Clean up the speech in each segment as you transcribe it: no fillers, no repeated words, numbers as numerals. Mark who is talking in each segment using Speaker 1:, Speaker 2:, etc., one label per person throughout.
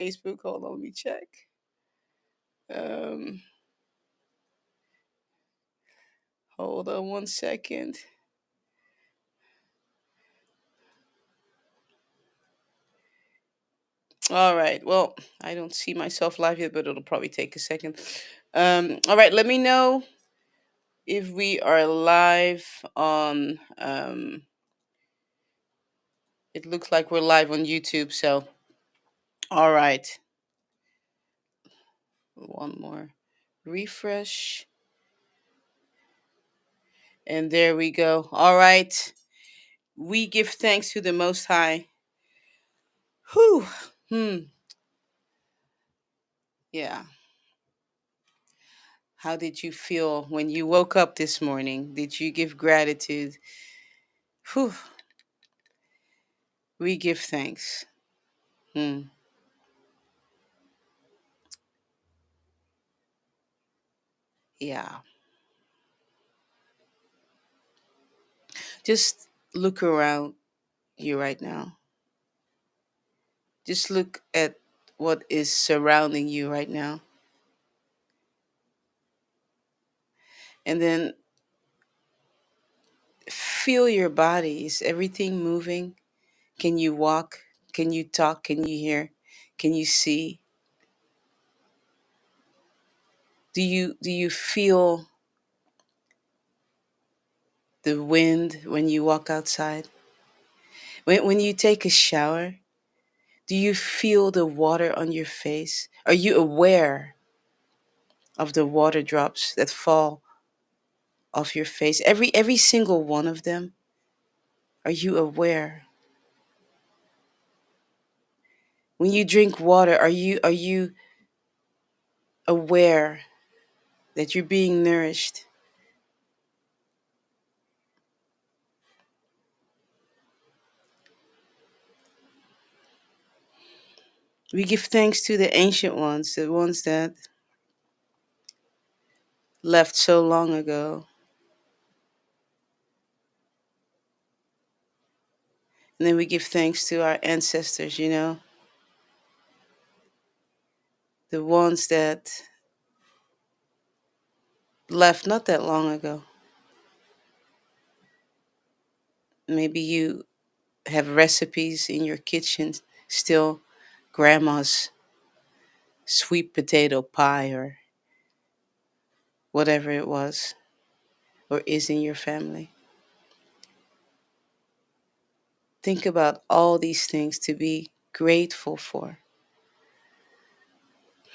Speaker 1: Facebook. Hold on, let me check. Um, Hold on 1 second. All right. Well, I don't see myself live yet, but it'll probably take a second. All right. Let me know if we are live on. It looks like we're live on YouTube. So, all right. One more refresh. And there we go. All right. We give thanks to the Most High. Whew. Hmm. Yeah. How did you feel when you woke up this morning? Did you give gratitude? Whew. We give thanks. Hmm. Yeah. Just look around you right now. Just look at what is surrounding you right now. And then feel your body. Is everything moving? Can you walk? Can you talk? Can you hear? Can you see? Do you feel the wind when you walk outside? When you take a shower, do you feel the water on your face? Are you aware of the water drops that fall off your face? Every single one of them. Are you aware? When you drink water, are you aware that you're being nourished? We give thanks to the ancient ones, the ones that left so long ago. And then we give thanks to our ancestors, the ones that left not that long ago. Maybe you have recipes in your kitchen still, grandma's sweet potato pie or whatever it was or is in your family. Think about all these things to be grateful for.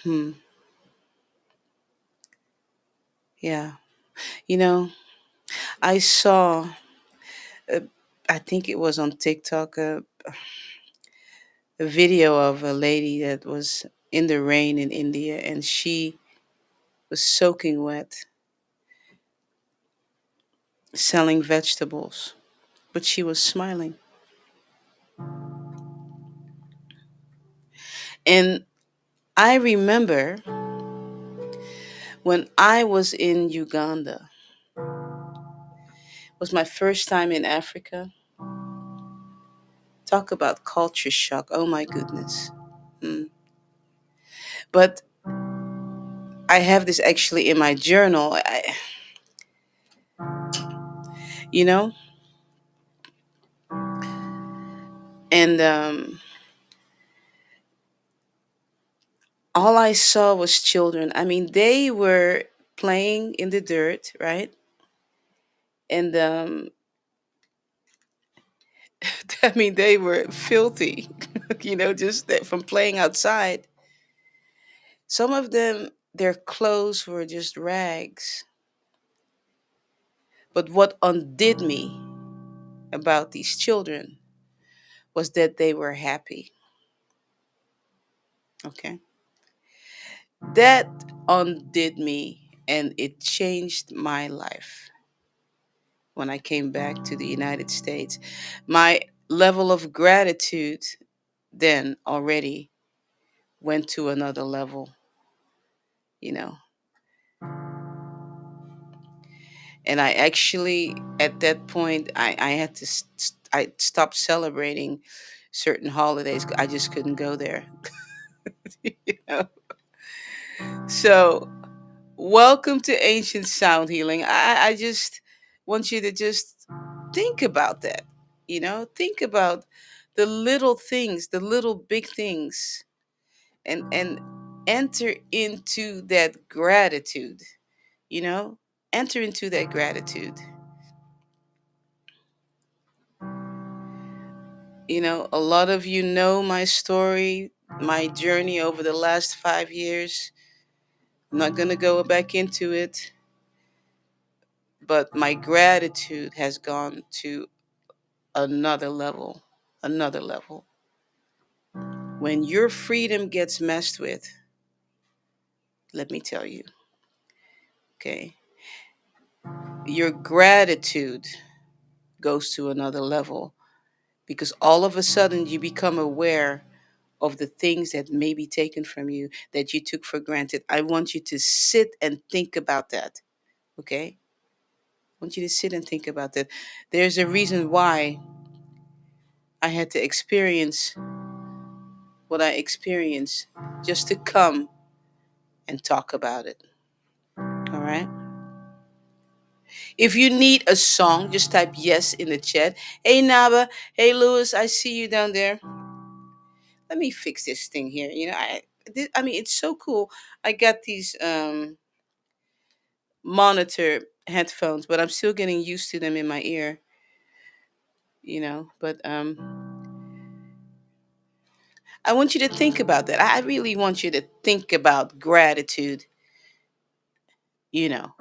Speaker 1: Hmm. Yeah. You know, I saw, uh, I think it was on TikTok, a video of a lady that was in the rain in India and she was soaking wet selling vegetables, but she was smiling. And I remember when I was in Uganda, it was my first time in Africa. Talk about culture shock. Oh my goodness. Mm. But I have this actually in my journal. You know, and all I saw was children. I mean, they were playing in the dirt, right? And I mean, they were filthy, just that from playing outside. Some of them, their clothes were just rags. But what undid me about these children was that they were happy. Okay. That undid me and it changed my life when I came back to the United States. My level of gratitude then already went to another level, you know. And I actually, at that point, I had to, I stopped celebrating certain holidays. I just couldn't go there. You know? So, welcome to Ancient Sound Healing. I just want you to just think about that. Think about the little things, the little big things, and enter into that gratitude. You know, enter into that gratitude. A lot of you know my story, my journey over the last 5 years. I'm not going to go back into it, but my gratitude has gone to another level. Another level. When your freedom gets messed with, let me tell you, okay, your gratitude goes to another level because all of a sudden you become aware of the things that may be taken from you that you took for granted. I want you to sit and think about that, okay? I want you to sit and think about that. There's a reason why I had to experience what I experienced just to come and talk about it. All right. If you need a song, just type yes in the chat. Hey Naba, hey Lewis, I see you down there. Let me fix this thing here. I mean, it's so cool. I got these monitor headphones, but I'm still getting used to them in my ear. But I want you to think about that. I really want you to think about gratitude. You know.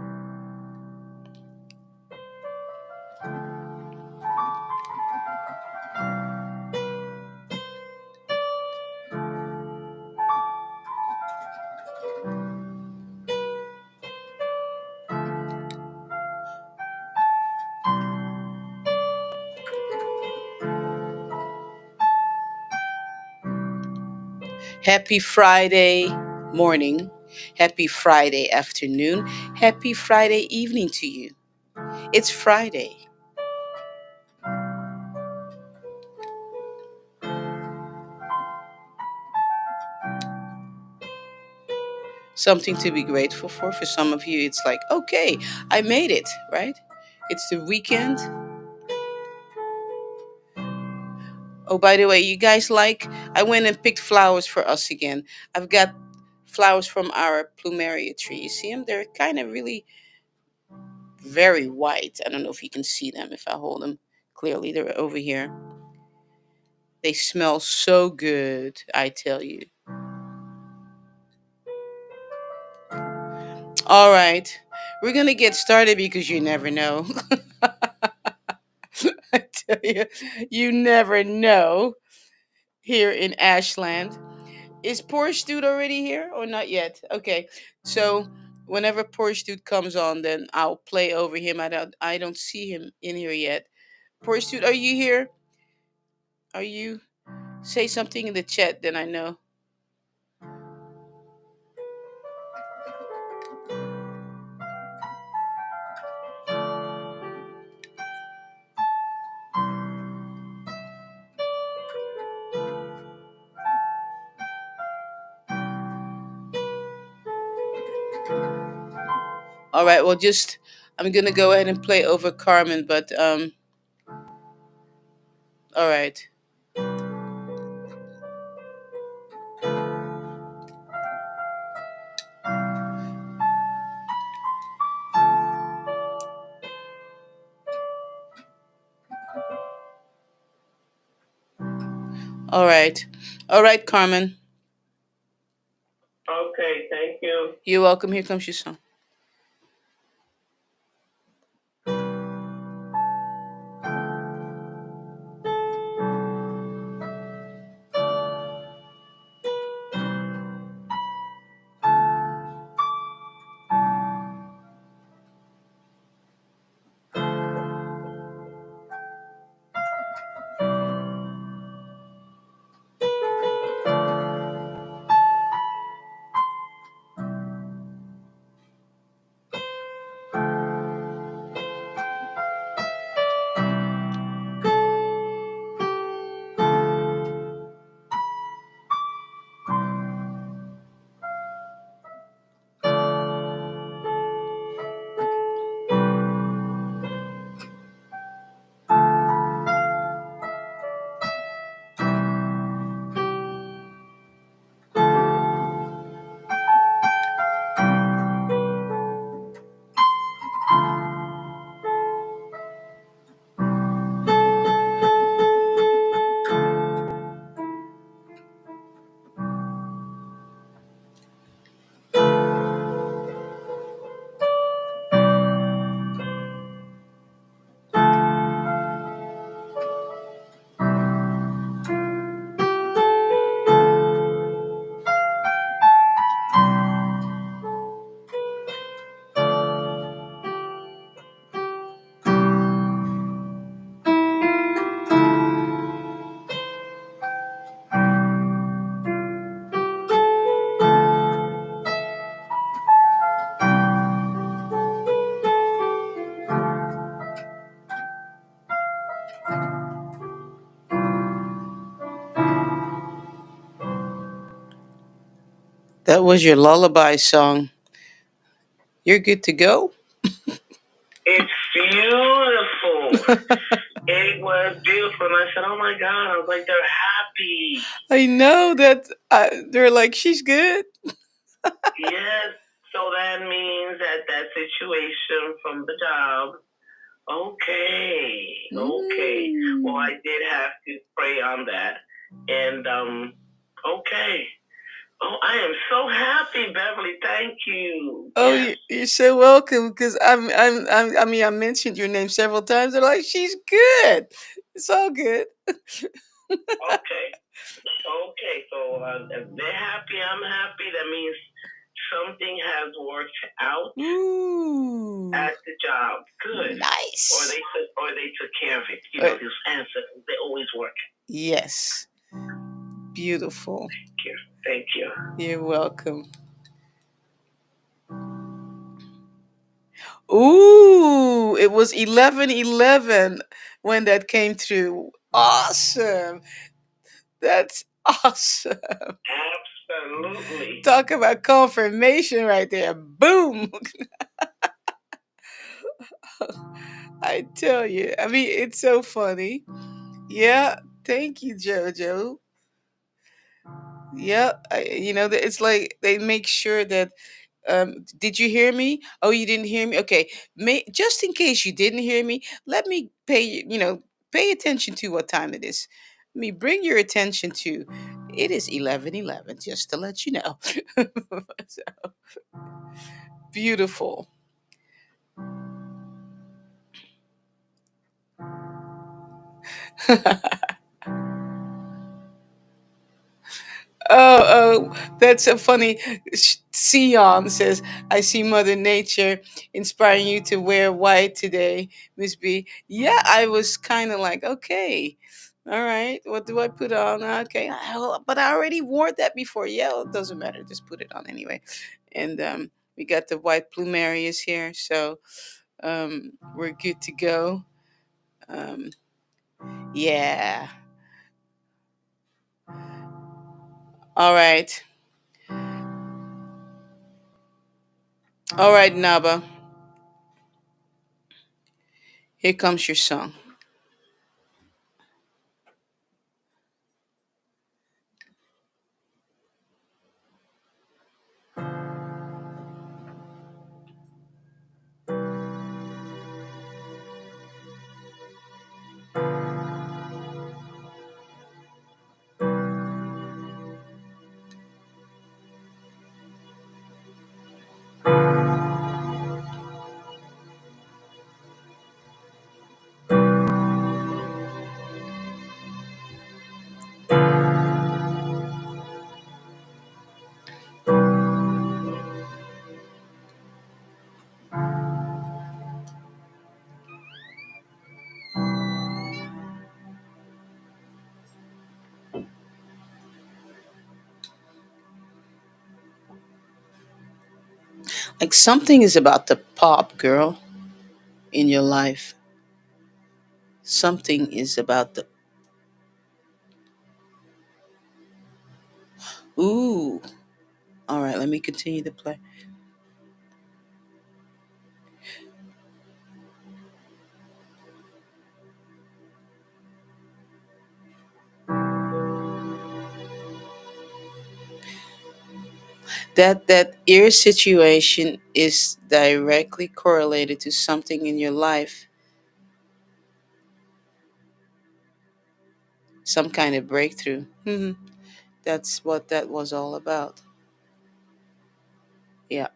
Speaker 1: Happy Friday morning. Happy Friday afternoon. Happy Friday evening to you. It's Friday. Something to be grateful for. For some of you, it's like, okay, I made it, right? It's the weekend. Oh, by the way, you guys I went and picked flowers for us again. I've got flowers from our plumeria tree. You see them? They're kind of really very white. I don't know if you can see them if I hold them clearly. They're over here. They smell so good, I tell you. All right. We're going to get started because you never know. I tell you, you never know here in Ashland. Is Porsche Dude already here or not yet? Okay. So whenever Porsche Dude comes on, then I'll play over him. I don't see him in here yet. Porsche Dude, are you here? Are you? Say something in the chat, then I know. All right. Well, just I'm gonna go ahead and play over Carmen, but all right. All right. All right, Carmen. Okay, thank you. You're welcome. Here comes your song. That was your lullaby song. You're good to go.
Speaker 2: It's beautiful. It was beautiful. And I said, oh my God. I was like, they're happy.
Speaker 1: I know that they're like, she's good.
Speaker 2: Yes. So that means that that situation from the job. Okay. Okay. Well,
Speaker 1: Mm.
Speaker 2: I did have to pray on that. And, okay. Oh, I am so happy, Beverly. Thank you.
Speaker 1: Oh,
Speaker 2: Yes.
Speaker 1: you're so welcome. Because I mean, I mentioned your name several times. They're like, she's good. It's all good.
Speaker 2: Okay. Okay. So if they're happy, I'm happy. That means something has worked out
Speaker 1: Ooh,
Speaker 2: at the job. Good.
Speaker 1: nice.
Speaker 2: Or they took care of it. You
Speaker 1: Uh,
Speaker 2: know, these answers, they always work.
Speaker 1: yes, beautiful.
Speaker 2: Thank you. Thank you.
Speaker 1: You're welcome. Ooh, it was 11:11 when that came through. Awesome. That's awesome.
Speaker 2: Absolutely.
Speaker 1: Talk about confirmation right there. Boom. I tell you. I mean, it's so funny. Yeah. Thank you, JoJo. Yeah. It's like they make sure that. Did you hear me? Oh, you didn't hear me? Okay. Just in case you didn't hear me, let me pay attention to what time it is. Let me bring your attention to it is 11:11, just to let you know. So, beautiful. That's so funny. Sion says, I see Mother Nature inspiring you to wear white today, Miss B. Yeah, I was kind of like, okay, all right, what do I put on? Okay, but I already wore that before. Yeah, well, it doesn't matter. Just put it on anyway. And we got the white plumerias here, so we're good to go. Um, yeah. All right. All right, Naba. Here comes your song. Like something is about to pop, girl, in your life. Something is about to. Ooh. All right, let me continue to play. That ear situation is directly correlated to something in your life, some kind of breakthrough. That's what that was all about. Yeah.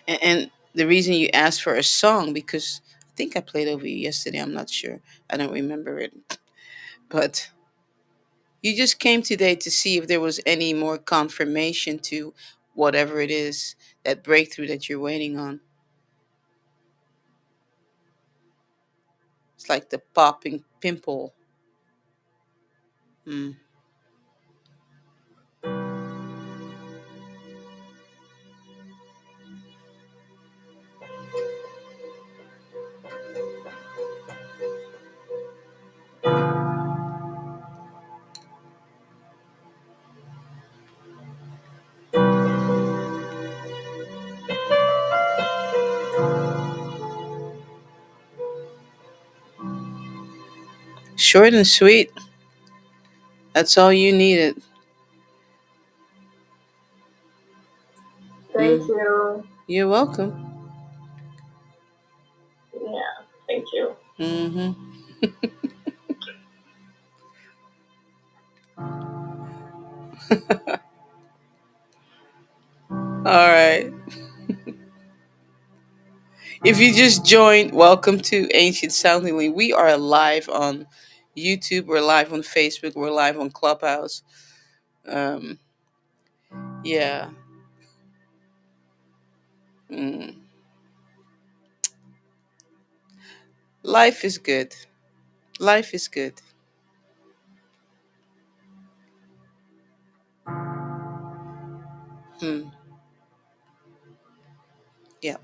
Speaker 1: And the reason you asked for a song because I think I played over you yesterday. I'm not sure. I don't remember it. But you just came today to see if there was any more confirmation to whatever it is, that breakthrough that you're waiting on. It's like the popping pimple. Mm. Short and sweet. That's all you needed.
Speaker 2: Thank
Speaker 1: Mm.
Speaker 2: you.
Speaker 1: You're welcome.
Speaker 2: Yeah, thank you.
Speaker 1: Mm-hmm. All right. If you just joined, welcome to Ancient Soundingly. We are live on YouTube. We're live on Facebook. We're live on Clubhouse. Um, yeah. Mm. Life is good. Life is good. Mm. Yeah.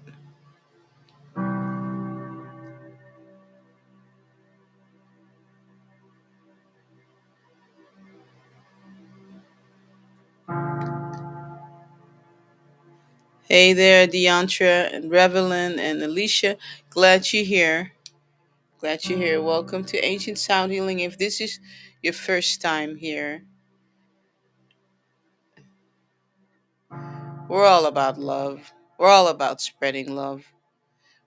Speaker 1: Hey there, Deantra and Revelyn and Alicia. Glad you're here. Glad you're here. Welcome to Ancient Sound Healing. If this is your first time here, we're all about love. We're all about spreading love.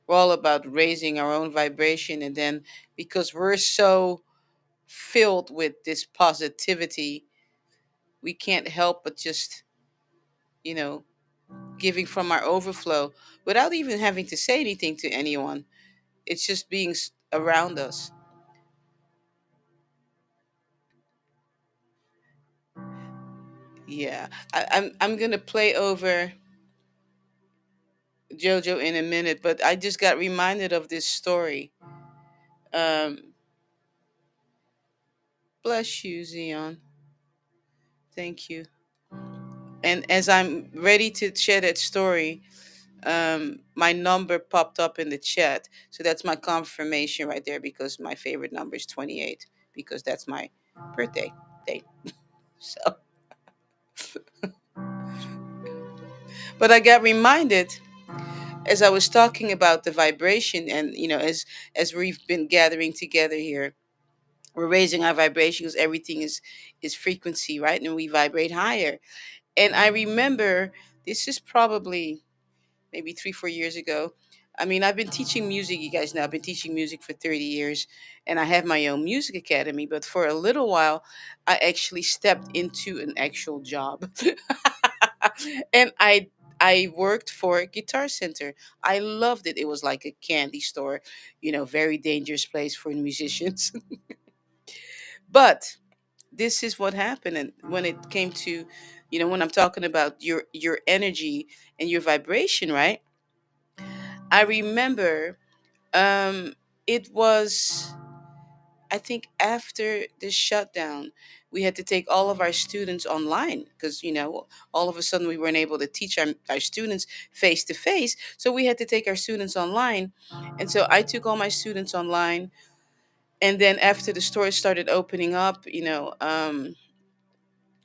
Speaker 1: We're all about raising our own vibration. And then because we're so filled with this positivity, we can't help but just, you know, giving from our overflow without even having to say anything to anyone. It's just being around us. Yeah. I'm going to play over JoJo in a minute, but I just got reminded of this story. Um, Bless you, Zion. Thank you. And as I'm ready to share that story, my number popped up in the chat. So that's my confirmation right there because my favorite number is 28 because that's my birthday date. So, but I got reminded as I was talking about the vibration and, as we've been gathering together here, we're raising our vibration because everything is frequency, right? And we vibrate higher. And I remember this is probably maybe 3 4 years ago. I mean, I've been teaching music, you guys know. I've been teaching music for 30 years and I have my own music academy. But for a little while, I actually stepped into an actual job. And I worked for Guitar Center. I loved it. It was like a candy store, very dangerous place for musicians. But this is what happened. And when it came to, when I'm talking about your energy and your vibration, right? I remember um it was, I think, after the shutdown, we had to take all of our students online because, all of a sudden we weren't able to teach our students face to face. So we had to take our students online. And so I took all my students online. And then after the stores started opening up,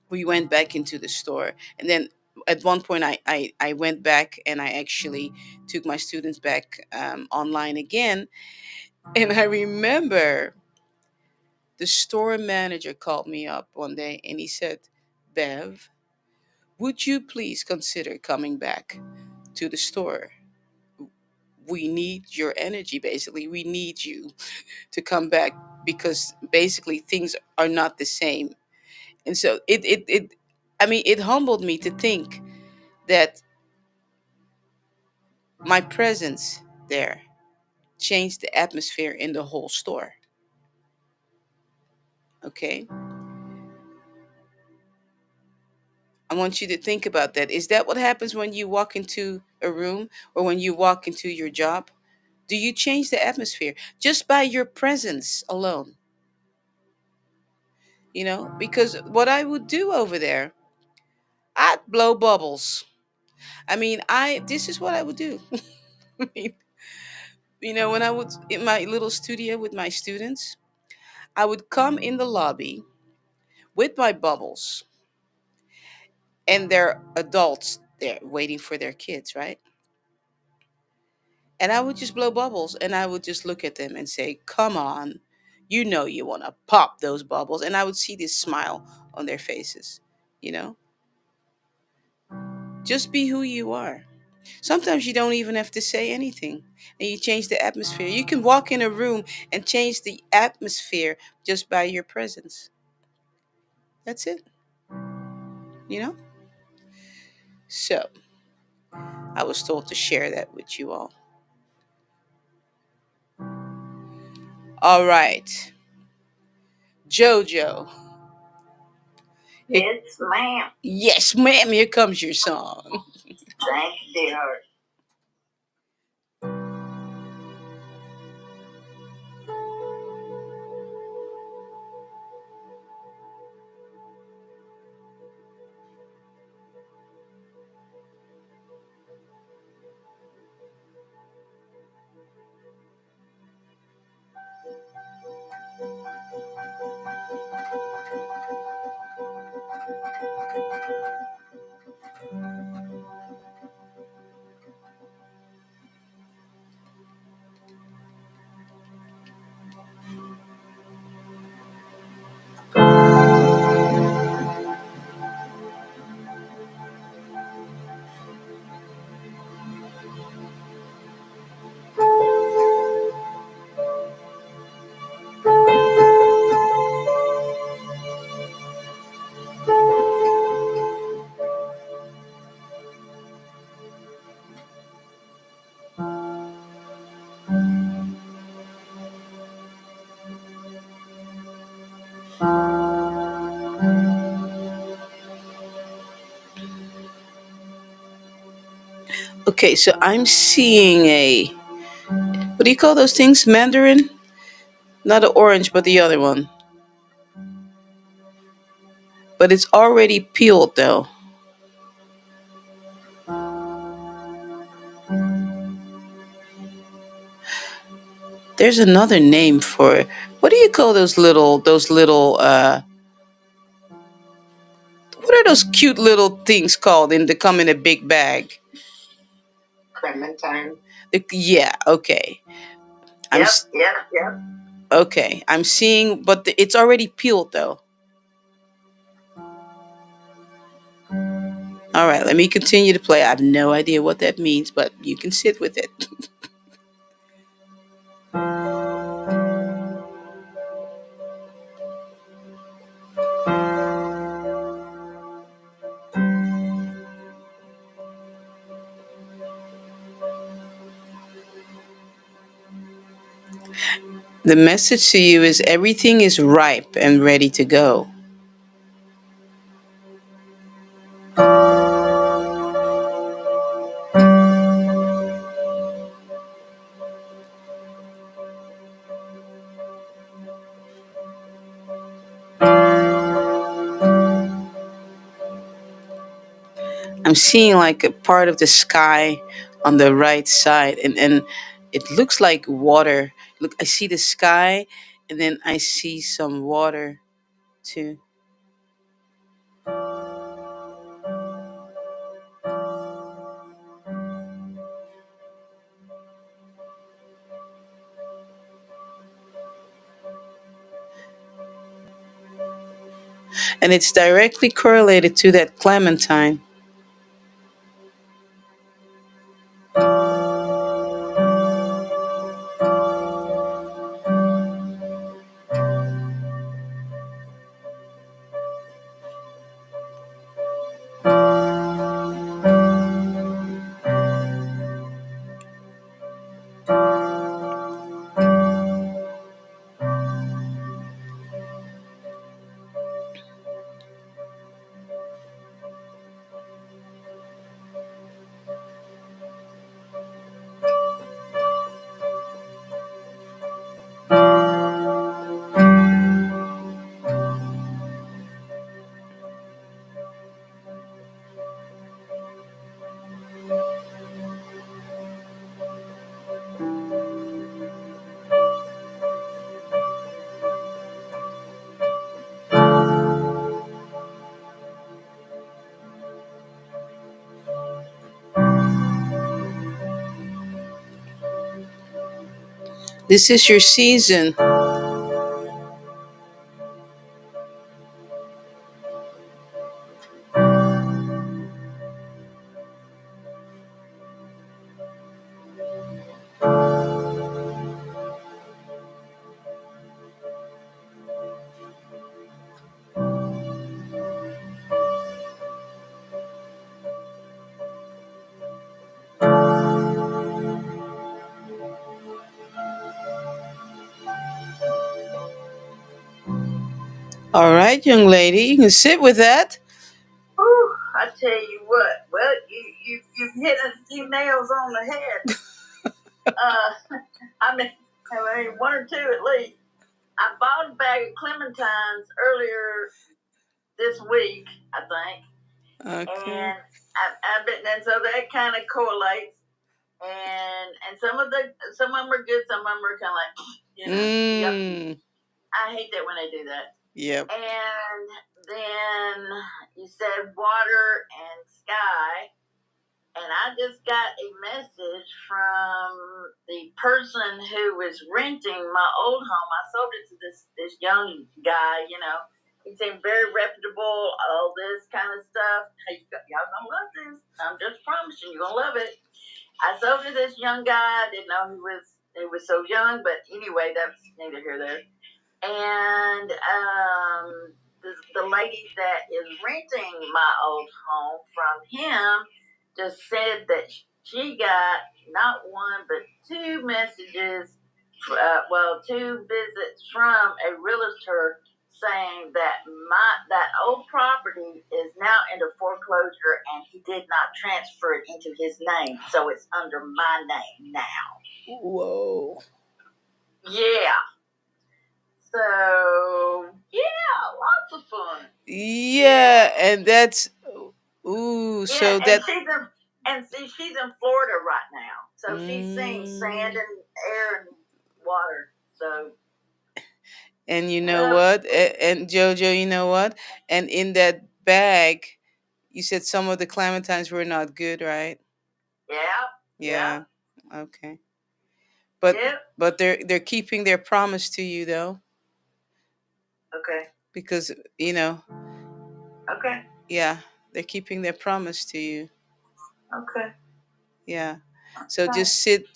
Speaker 1: we went back into the store. And then at one point, I went back and I actually took my students back online again. And I remember the store manager called me up one day and he said, Bev, would you please consider coming back to the store? We need your energy, basically. We need you to come back because basically things are not the same. And so I mean, it humbled me to think that my presence there changed the atmosphere in the whole store. Okay. I want you to think about that. Is that what happens when you walk into a room or when you walk into your job? Do you change the atmosphere just by your presence alone? Because what I would do over there, I'd blow bubbles. I mean, this is what I would do. I mean, when I was in my little studio with my students, I would come in the lobby with my bubbles and there are adults there waiting for their kids, right? And I would just blow bubbles and I would just look at them and say, come on, you want to pop those bubbles. And I would see this smile on their faces, you know? Just be who you are. Sometimes you don't even have to say anything and you change the atmosphere. You can walk in a room and change the atmosphere just by your presence. That's it, you know? So, I was told to share that with you all. All right, Jojo.
Speaker 2: Yes, ma'am.
Speaker 1: Yes, ma'am, here comes your song.
Speaker 2: Thank you, dear.
Speaker 1: Okay, so I'm seeing a, what do you call those things? Mandarin? Not the orange, but the other one. But it's already peeled though. There's another name for it. What do you call those little what are those cute little things called in they come in a big bag?
Speaker 2: Clementine.
Speaker 1: Yeah, okay.
Speaker 2: Yep, yep, yep.
Speaker 1: Okay. I'm seeing, but it's already peeled though. All right, let me continue to play. I have no idea what that means, but you can sit with it. The message to you is everything is ripe and ready to go. I'm seeing like a part of the sky on the right side, and it looks like water. Look, I see the sky, and then I see some water too. And it's directly correlated to that clementine. This is your season All right, young lady, you can sit with that.
Speaker 2: Whew, I tell you what. Well, you've hit a few nails on the head. I mean, one or two at least. I bought a bag of clementines earlier this week, I think,
Speaker 1: Okay.
Speaker 2: and I've been, and so that kind of correlates. And some of them are good, some of them are kind of like, yucky.
Speaker 1: Mm.
Speaker 2: I hate that when they do that.
Speaker 1: Yep.
Speaker 2: And then you said water and sky. And I just got a message from the person who was renting my old home. I sold it to this young guy. He seemed very reputable. All this kind of stuff. Hey, y'all gonna love this. I'm just promising you're gonna love it. I sold to this young guy. I didn't know he was so young, but anyway, that's neither here nor there. And the lady that is renting my old home from him just said that she got not one but two messages, two visits from a realtor saying that that old property is now into foreclosure and he did not transfer it into his name, so it's under my name now.
Speaker 1: Whoa.
Speaker 2: Yeah. So yeah, lots of fun. Yeah.
Speaker 1: Yeah, and that's ooh.
Speaker 2: Yeah,
Speaker 1: So
Speaker 2: and
Speaker 1: that.
Speaker 2: she's in Florida right now. So she's seeing sand
Speaker 1: Mm,
Speaker 2: and air and water. So
Speaker 1: and you know
Speaker 2: uh,
Speaker 1: what? And Jojo, you know what? And in that bag, you said some of the clementines were not good, right?
Speaker 2: yeah, yeah,
Speaker 1: Yeah. Okay. But
Speaker 2: yeah.
Speaker 1: they're keeping their promise to you though,
Speaker 2: Okay,
Speaker 1: because you know,
Speaker 2: okay,
Speaker 1: yeah, they're keeping their promise to you.
Speaker 2: okay,
Speaker 1: Yeah. So
Speaker 2: okay.
Speaker 1: just sit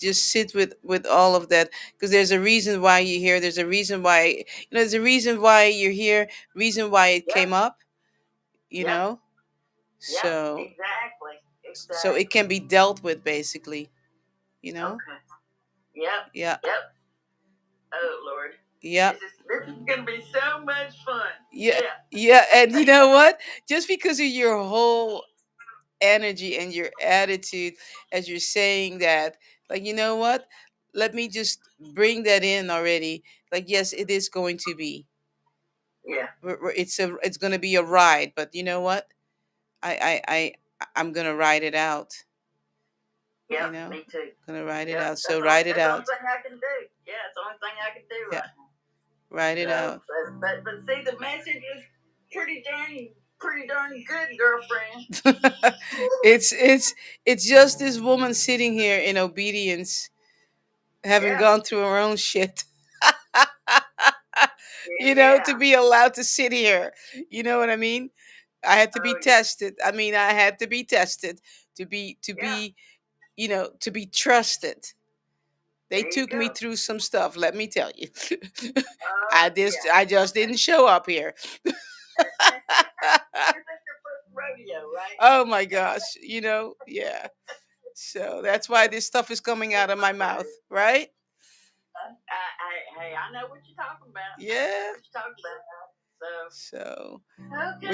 Speaker 1: with all of that, because there's a reason why you're here. There's a reason why, there's a reason why you're here, reason why it
Speaker 2: Yep,
Speaker 1: came up, you
Speaker 2: yep,
Speaker 1: know.
Speaker 2: yep.
Speaker 1: So
Speaker 2: Exactly,
Speaker 1: so it can
Speaker 2: exactly.
Speaker 1: be dealt with basically, you know.
Speaker 2: Okay. Yep,
Speaker 1: Yeah.
Speaker 2: yep. Oh Lord,
Speaker 1: Yeah.
Speaker 2: this is gonna be so much fun.
Speaker 1: Yeah.
Speaker 2: Yeah,
Speaker 1: Yeah, and you know what? Just because of your whole energy and your attitude as you're saying that, like, you know what, let me just bring that in already. Like, yes, it is going to be,
Speaker 2: yeah,
Speaker 1: it's going to be a ride, but you know what, I'm going to ride it out,
Speaker 2: yep.
Speaker 1: you know,
Speaker 2: Me too.
Speaker 1: going to ride it
Speaker 2: Yep.
Speaker 1: out, so ride it
Speaker 2: That's the only
Speaker 1: out.
Speaker 2: thing I can do. Yeah, it's the only thing I can do
Speaker 1: Yeah,
Speaker 2: right now.
Speaker 1: ride it
Speaker 2: So,
Speaker 1: out.
Speaker 2: but see, the message is pretty darn good, girlfriend.
Speaker 1: It's just this woman sitting here in obedience, having
Speaker 2: Yeah,
Speaker 1: gone through her own shit. To
Speaker 2: yeah.
Speaker 1: be allowed to sit here. You know what I mean? I had to be
Speaker 2: Oh yeah,
Speaker 1: tested. I mean, I had to be tested to
Speaker 2: yeah.
Speaker 1: be, to be trusted. They
Speaker 2: There you
Speaker 1: took me
Speaker 2: go.
Speaker 1: through some stuff, let me tell you.
Speaker 2: Yeah.
Speaker 1: I just
Speaker 2: Okay.
Speaker 1: didn't show up here.
Speaker 2: This is your first rodeo, right?
Speaker 1: Oh my gosh, yeah. So that's why this stuff is coming out of my mouth, right?
Speaker 2: Hey, I know what you're talking about. I know
Speaker 1: Yeah.
Speaker 2: what you're talking about. So,
Speaker 1: So
Speaker 2: okay. Well, here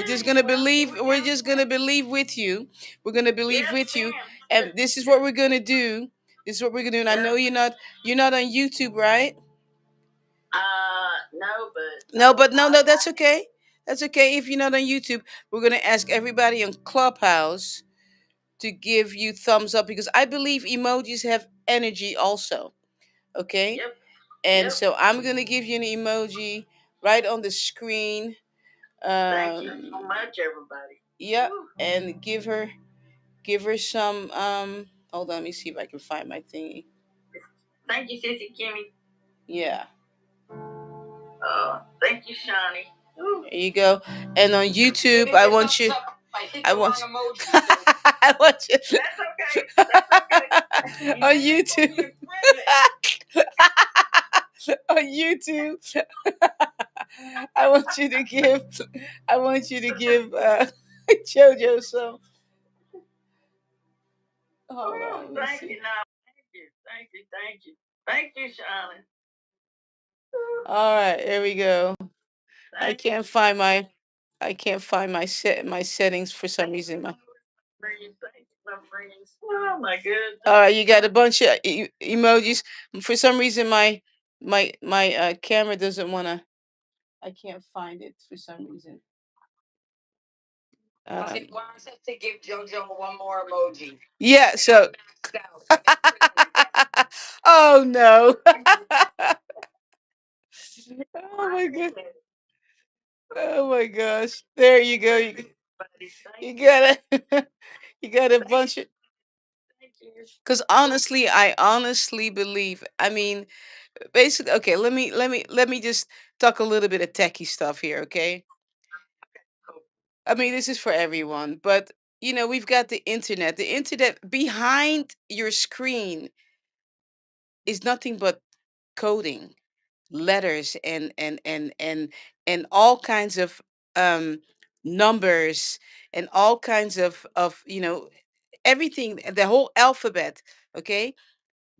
Speaker 2: we
Speaker 1: we're
Speaker 2: go
Speaker 1: just gonna
Speaker 2: again.
Speaker 1: believe with you. We're gonna believe
Speaker 2: Yes,
Speaker 1: with you.
Speaker 2: ma'am.
Speaker 1: And this is what we're gonna do. This is what we're gonna do. And I know
Speaker 2: Yep.
Speaker 1: you're not on YouTube, right?
Speaker 2: No, but
Speaker 1: No, but no,
Speaker 2: I
Speaker 1: that's okay. That's okay. If you're not on YouTube, we're gonna ask everybody on Clubhouse to give you thumbs up, because I believe emojis have energy also. Okay?
Speaker 2: yep,
Speaker 1: And
Speaker 2: yep.
Speaker 1: so I'm gonna give you an emoji right on the screen.
Speaker 2: Thank you so
Speaker 1: Um
Speaker 2: much, everybody.
Speaker 1: yeah,
Speaker 2: Woo.
Speaker 1: and give her some hold on, let me see if I can find my thingy.
Speaker 2: Thank you, Sissy Kimmy.
Speaker 1: Yeah,
Speaker 2: Thank you, Shawnee. Woo.
Speaker 1: there you go. And on YouTube, I want you. I want. I want you.
Speaker 2: That's okay. That's okay. You
Speaker 1: On
Speaker 2: did it for
Speaker 1: YouTube.
Speaker 2: your privilege.
Speaker 1: On YouTube, I want you to give. I want you to give JoJo some. Hold on, let me
Speaker 2: Thank
Speaker 1: see.
Speaker 2: you. No, thank you. Thank you. Thank you. Thank you, Shawnee.
Speaker 1: All right, here we go. I can't find my I can't find my settings for some reason.
Speaker 2: My friends. Oh my goodness.
Speaker 1: You got a bunch of emojis. For some reason, my camera doesn't want to. I can't find it for some reason. Why does it to give JoJo one more emoji? Yeah. So. Oh no. Oh my god. Oh my gosh. There you go. You got it. You got a bunch of. Because honestly, I honestly believe. I mean, basically, okay. Let me just talk a little bit of techie stuff here. Okay. I mean, this is for everyone, but we've got the internet. The internet behind your screen is nothing but coding, letters, and all kinds of um, numbers, and all kinds of everything, the whole alphabet. Okay,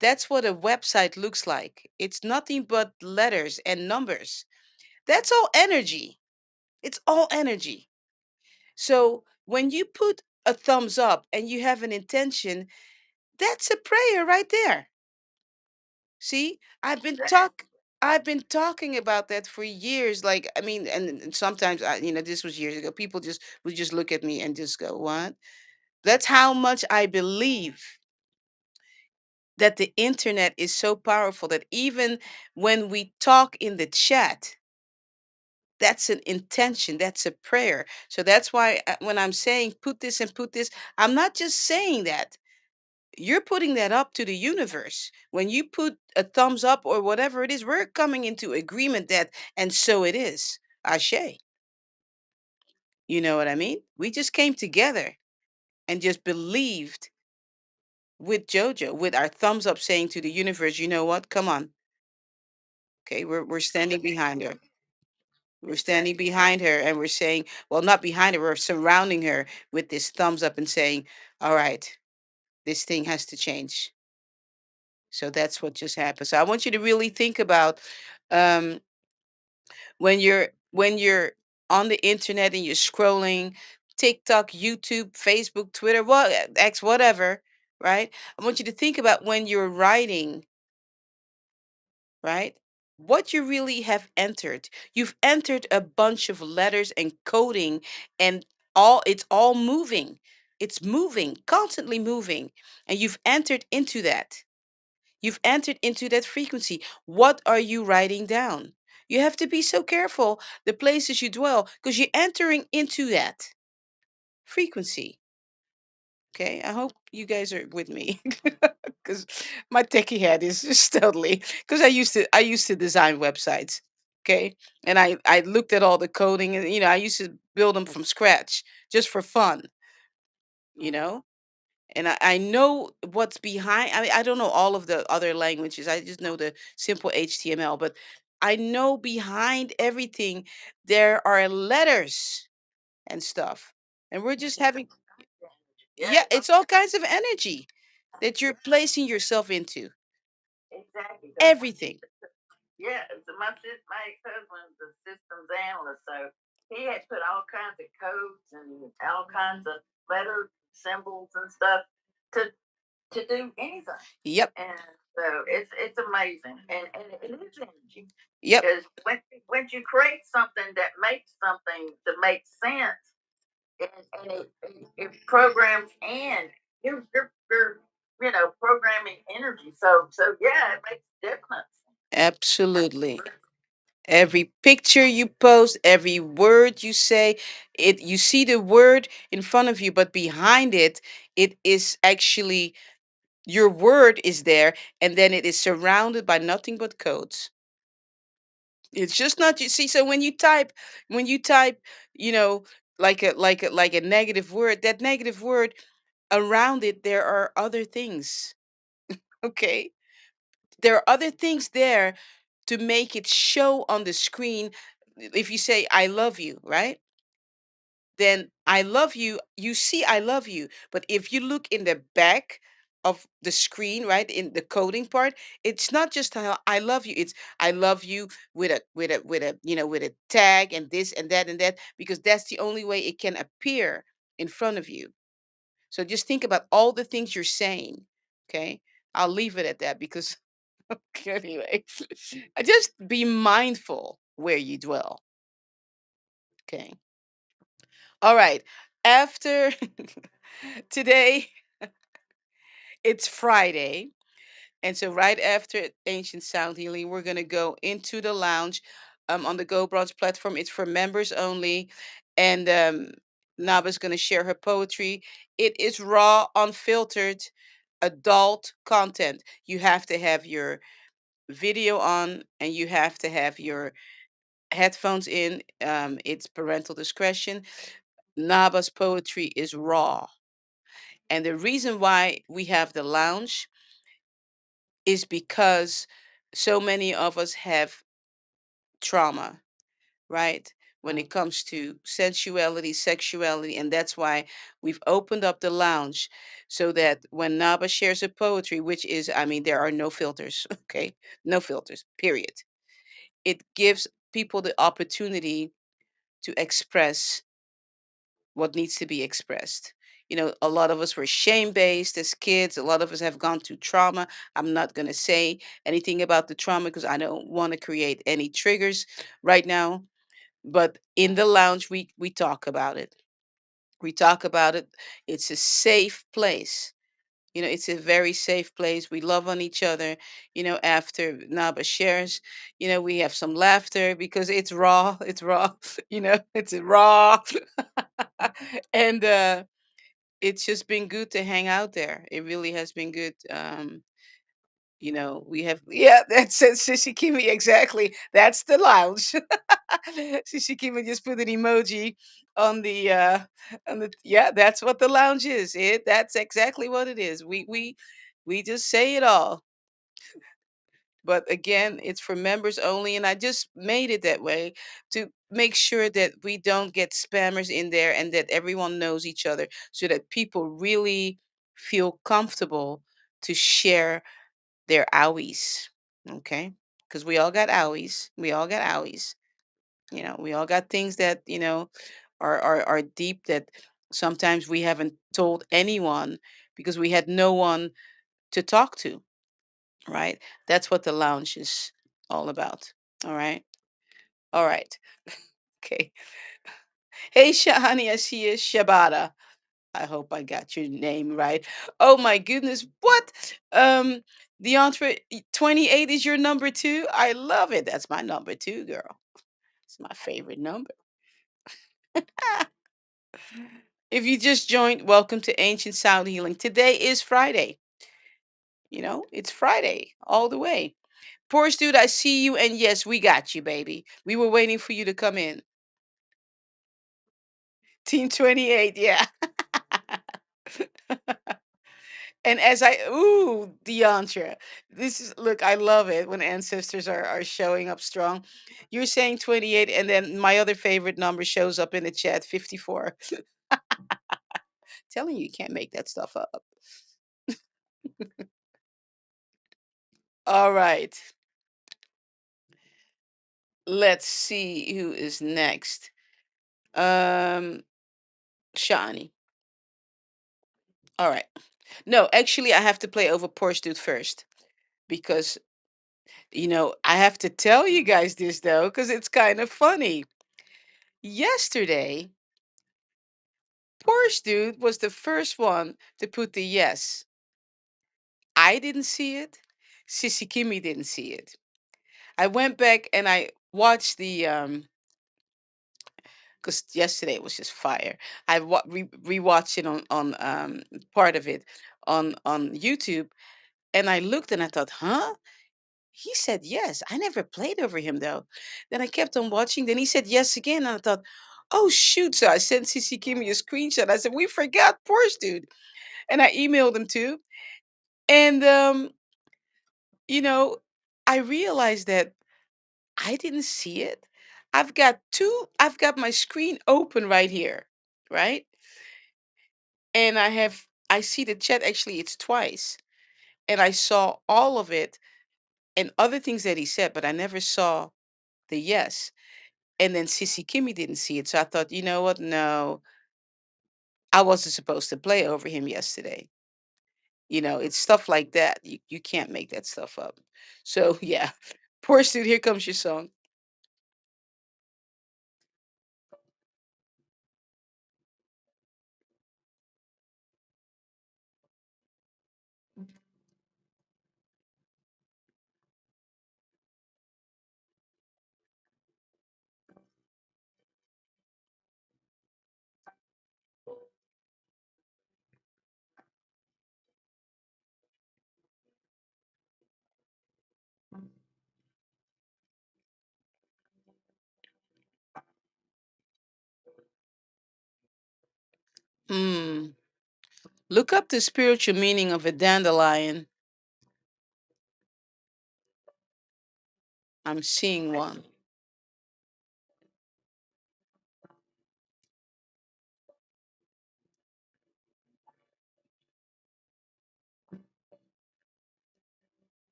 Speaker 1: that's what a website looks like. It's nothing but letters and numbers. That's all energy. It's all energy. So when you put a thumbs up and you have an intention, that's a prayer right there. See, I've been talking about that for years. Like, I mean, and sometimes this was years ago. People just would just look at me and just go, "What?" That's how much I believe that the internet is so powerful that even when we talk in the chat, that's an intention, that's a prayer. So that's why when I'm saying put this and put this, I'm not just saying that. You're putting that up to the universe. When you put a thumbs up or whatever it is, we're coming into agreement that, and so it is. Ashe. You know what I mean? We just came together and just believed with JoJo, with our thumbs up saying to the universe, you know what? Come on. Okay, we're standing behind her. We're standing behind her and we're saying, well, not behind her, we're surrounding her with this thumbs up and saying, all right, this thing has to change. So that's what just happened. So I want you to really think about um, when you're on the internet and you're scrolling TikTok, YouTube, Facebook, Twitter, what X, whatever, right? I want you to think about when you're writing, right? What you really have entered. You've entered a bunch of letters and coding, and it's all moving. It's moving, constantly moving. And you've entered into that. You've entered into that frequency. What are you writing down? You have to be so careful the places you dwell because you're entering into that frequency. Okay, I hope you guys are with me because my techie head is just totally because I used to design websites. Okay, and I looked at all the coding and I used to build them from scratch just for fun. You know, and I know what's behind. I mean, I don't know all of the other languages. I just know the simple HTML, but I know behind everything there are letters and stuff. And we're just having, yeah, it's all kinds of energy that you're placing yourself into.
Speaker 2: Exactly.
Speaker 1: Everything.
Speaker 2: Yeah, so my ex-husband's a systems analyst, so he had put all kinds of codes and all kinds of letter symbols and stuff to do anything.
Speaker 1: Yep.
Speaker 2: And so it's amazing, and it is energy.
Speaker 1: Yep.
Speaker 2: Because when you create something that makes something that makes sense, and it programs and you're programming energy. So yeah, it makes a difference.
Speaker 1: Absolutely. Every picture you post, every word you say, you see the word in front of you, but behind it, it is actually your word is there, and then it is surrounded by nothing but codes. It's just not you see. So when you type, you know, like a negative word, that negative word around it, there are other things. Okay, there are other things there to make it show on the screen. If you say "I love you," right? Then "I love you," you see "I love you," but if you look in the back of the screen, right? In the coding part, it's not just I love you. It's I love you with a with a tag and this and that because that's the only way it can appear in front of you. So just think about all the things you're saying. Okay. I'll leave it at that because anyway, just be mindful where you dwell. Okay. All right. After today, it's Friday. And so, right after Ancient Sound Healing, we're going to go into the lounge on the Go Brunch platform. It's for members only. And Naba's going to share her poetry. It is raw, unfiltered, adult content. You have to have your video on and you have to have your headphones in. It's parental discretion. Naba's poetry is raw. And the reason why we have the lounge is because so many of us have trauma, right? When it comes to sensuality, sexuality, and that's why we've opened up the lounge so that when Naba shares her poetry, which is, I mean, there are no filters, okay? No filters, period. It gives people the opportunity to express what needs to be expressed. You know, a lot of us were shame based as kids. A lot of us have gone through trauma. I'm not going to say anything about the trauma because I don't want to create any triggers right now. But in the lounge, we talk about it. We talk about it. It's a safe place. You know, it's a very safe place. We love on each other. You know, after Naba shares, you know, we have some laughter because it's raw. It's raw. You know, it's raw. And it's just been good to hang out there. It really has been good. You know, we have yeah, that's it, Sissy Kimi, exactly. That's the lounge. Sissy Kimi just put an emoji on the yeah, that's what the lounge is. That's exactly what it is. We just say it all. But again, it's for members only, and I just made it that way to make sure that we don't get spammers in there and that everyone knows each other so that people really feel comfortable to share their owies. Okay? Because we all got owies. We all got owies. You know, we all got things that, you know, are deep that sometimes we haven't told anyone because we had no one to talk to, right? That's what the lounge is all about. All right. All right. Okay. Hey, Shahani, I see you. Shabata. I hope I got your name right. Oh my goodness. What? The entre 28 is your number two? I love it. That's my number two, girl. It's my favorite number. If you just joined, welcome to Ancient Sound Healing. Today is Friday. You know, it's Friday all the way. Porsche dude, I see you, and yes, we got you, baby. We were waiting for you to come in. Team 28, yeah. And as Deantra, this is look, I love it when ancestors are showing up strong. You're saying 28, and then my other favorite number shows up in the chat, 54. Telling you, you can't make that stuff up. All right. Let's see who is next. Um, Shani. All right. No, actually, I have to play over Porsche Dude first because, you know, I have to tell you guys this though, because it's kind of funny. Yesterday, Porsche Dude was the first one to put the yes. I didn't see it. Sissy Kimmy didn't see it. I went back and I watched the because yesterday was just fire. I rewatched it on part of it on YouTube, and I looked and I thought, huh? He said yes. I never played over him though. Then I kept on watching. Then he said yes again, and I thought, oh shoot! So I sent CC Kimmy a screenshot. I said we forgot Porsche dude, and I emailed him too. And you know, I realized that I didn't see it. I've got two. I've got my screen open right here, right? And I have I see the chat, actually it's twice, and I saw all of it and other things that he said, but I never saw the yes. And then Sissy Kimmy didn't see it, so I thought, you know what? No, I wasn't supposed to play over him yesterday. It's stuff like that. You can't make that stuff up. So yeah, poor dude. Here comes your song. Hmm. Look up the spiritual meaning of a dandelion. I'm seeing one.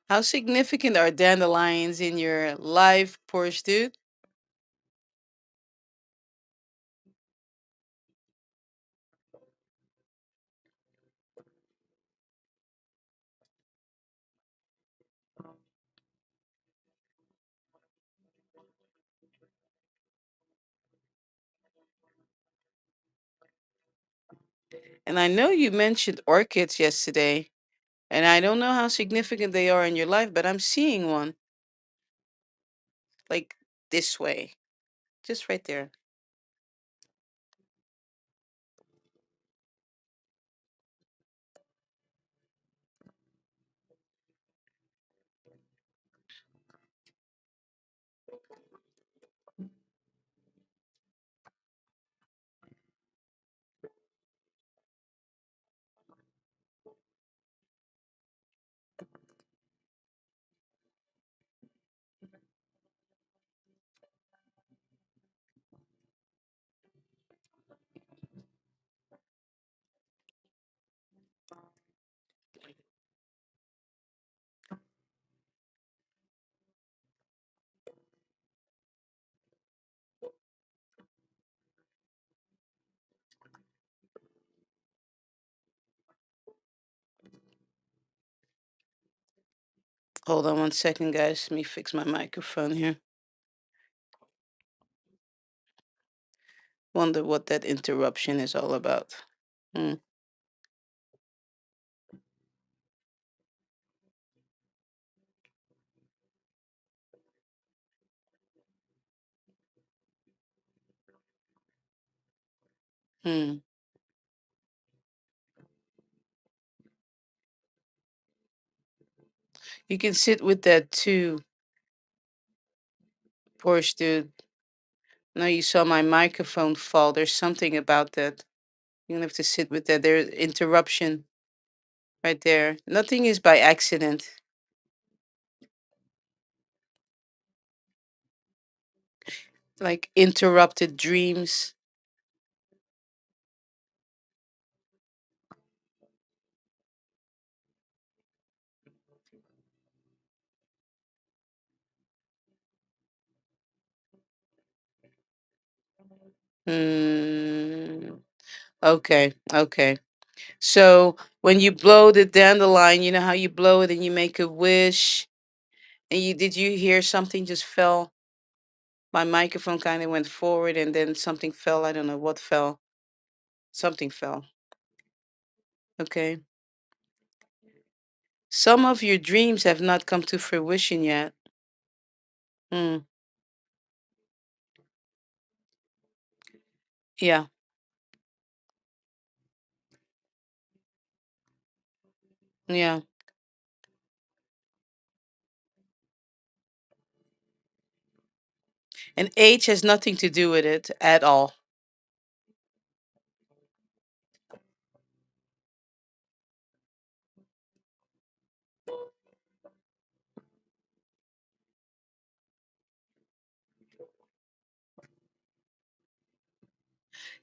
Speaker 1: How significant are dandelions in your life, Porsche dude? And I know you mentioned orchids yesterday, and I don't know how significant they are in your life, but I'm seeing one like this way, just right there. Hold on one second, guys. Let me fix my microphone here. Wonder what that interruption is all about. Hmm. Hmm. You can sit with that too, Porsche dude. Now you saw my microphone fall. There's something about that. You're gonna have to sit with that. There's interruption right there. Nothing is by accident. Like interrupted dreams. Hmm. Okay. Okay. So when you blow the dandelion, you know how you blow it and you make a wish. And did you hear something just fell? My microphone kind of went forward and then something fell. I don't know what fell. Something fell. Okay. Some of your dreams have not come to fruition yet. Hmm. Yeah. Yeah. And age has nothing to do with it at all.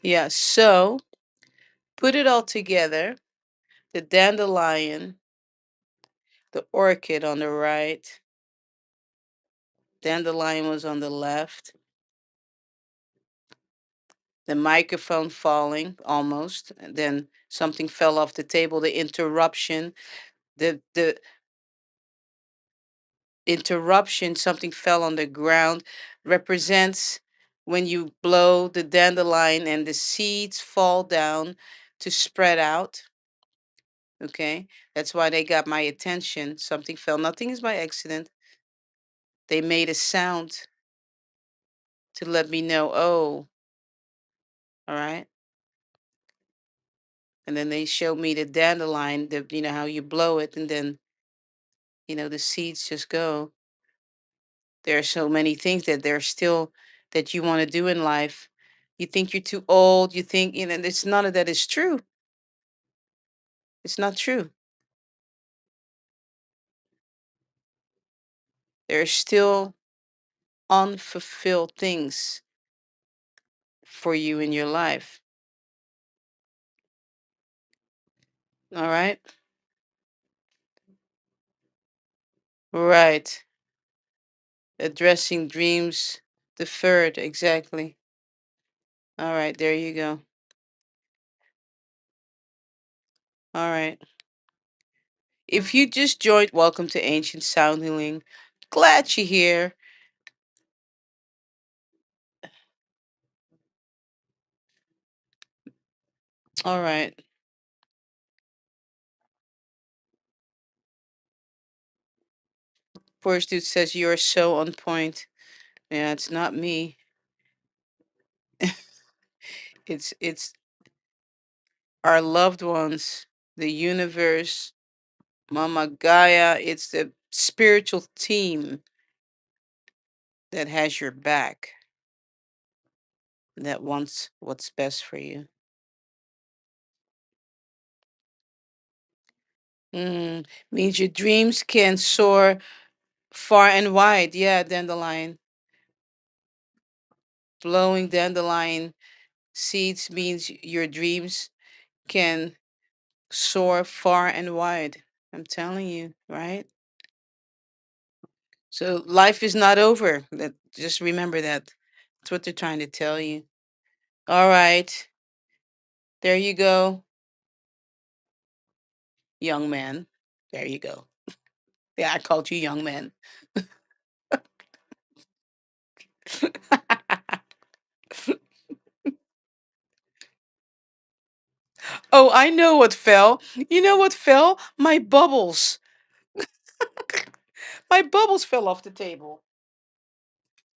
Speaker 1: Yeah, so put it all together. The dandelion, the orchid on the right, dandelion was on the left, the microphone falling almost, and then something fell off the table, the interruption, the interruption, something fell on the ground, represents when you blow the dandelion and the seeds fall down to spread out. Okay, that's why they got my attention. Something fell, nothing is by accident. They made a sound to let me know, oh, all right. And then they showed me the dandelion, how you blow it, and then, the seeds just go. There are so many things that there's still that you want to do in life. You think you're too old. You think, it's none of that is true. It's not true. There are still unfulfilled things for you in your life. All right. Right. Addressing dreams deferred. Exactly. All right. There you go. All right. If you just joined, welcome to Ancient Sound Healing. Glad you're here. All right. First dude says you're so on point. Yeah, it's not me. It's our loved ones, the universe, Mama Gaia. It's the spiritual team that has your back, that wants what's best for you. Means your dreams can soar far and wide. Yeah, dandelion. Blowing dandelion seeds means your dreams can soar far and wide. I'm telling you, right? So life is not over. That just remember that. That's what they're trying to tell you. All right. There you go, young man. There you go. Yeah, I called you young man. Oh, I know what fell. You know what fell? My bubbles. My bubbles fell off the table.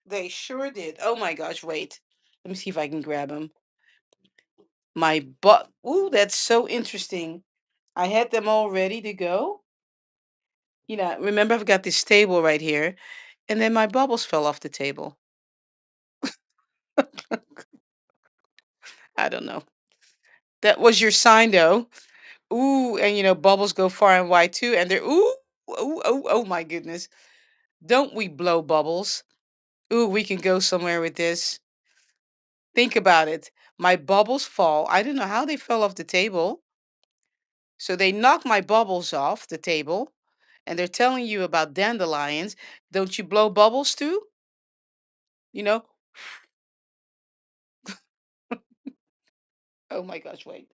Speaker 1: They sure did. Oh my gosh, wait. Let me see if I can grab them. My butt. Ooh, that's so interesting. I had them all ready to go. Remember I've got this table right here, and then my bubbles fell off the table. I don't know. That was your sign though. Ooh, and bubbles go far and wide too, and they're oh my goodness. Don't we blow bubbles? Ooh, we can go somewhere with this. Think about it. My bubbles fall. I don't know how they fell off the table. So they knock my bubbles off the table, and they're telling you about dandelions. Don't you blow bubbles too? You know? Oh my gosh, wait.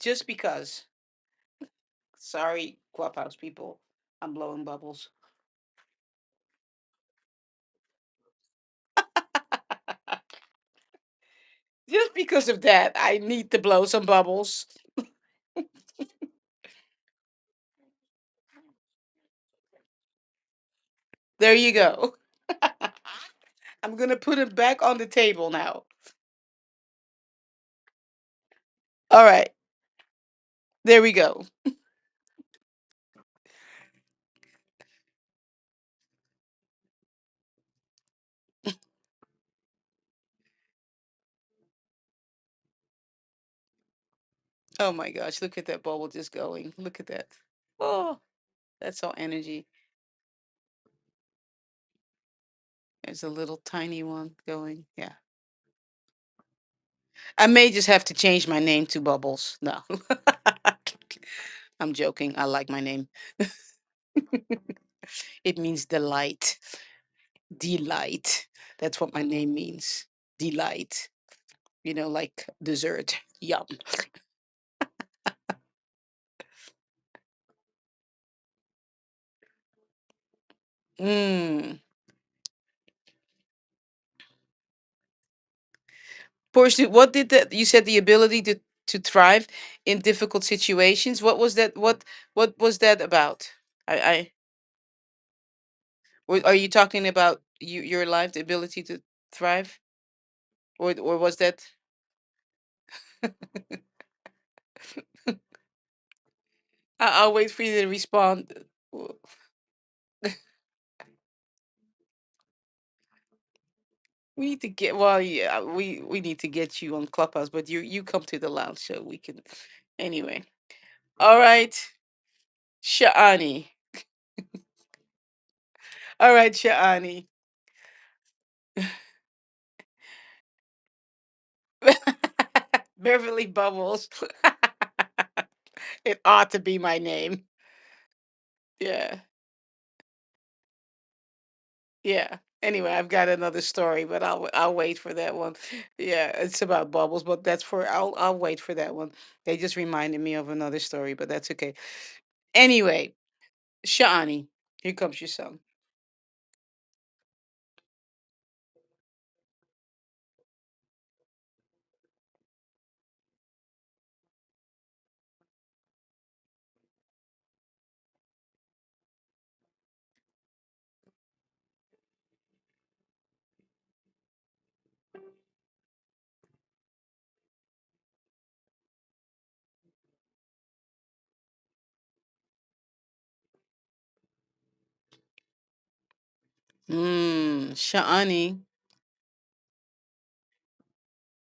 Speaker 1: Just because. Sorry, Clubhouse people. I'm blowing bubbles. Just because of that, I need to blow some bubbles. There you go. I'm going to put it back on the table now. All right. There we go. Oh my gosh, look at that bubble just going. Look at that. Oh, that's all energy. There's a little tiny one going. Yeah. I may just have to change my name to Bubbles. No. I'm joking. I like my name. It means delight. Delight. That's what my name means. Delight. Like dessert. Yum. Mm. Pursuit. What did that? You said the ability to thrive in difficult situations. What was that? What was that about? Are you talking about your life, the ability to thrive, or was that? I'll wait for you to respond. We need to get well, yeah, we need to get you on Clubhouse, but you come to the lounge so we can. Anyway, all right, Sha'ani. All right, Sha'ani. Beverly Bubbles. It ought to be my name. Yeah, yeah. Anyway, I've got another story, but I'll wait for that one. Yeah, it's about bubbles, but that's for I'll wait for that one. They just reminded me of another story, but that's okay. Anyway, Shani, here comes your son. Shani,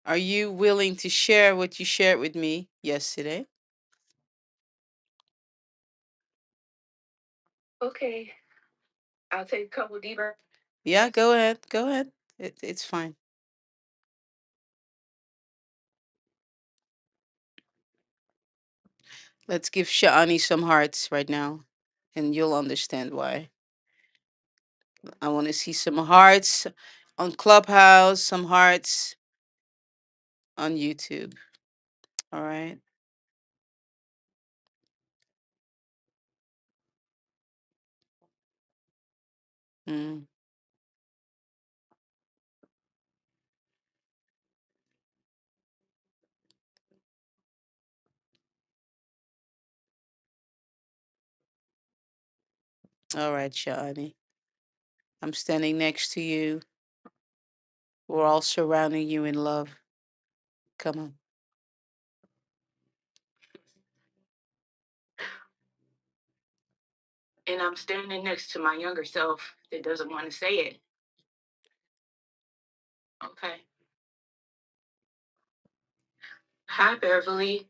Speaker 1: are you willing to share what you shared with me yesterday? Okay, I'll take a couple deeper. Yeah, go ahead. Go ahead. It's fine. Let's give Shani some hearts right now, and you'll understand why. I want to see some hearts on Clubhouse, some hearts on YouTube. All right. Mm. All right, Shani. I'm standing next to you. We're all surrounding you in love. Come on. And I'm standing next to my younger self that doesn't want to say it. Okay. Hi, Beverly.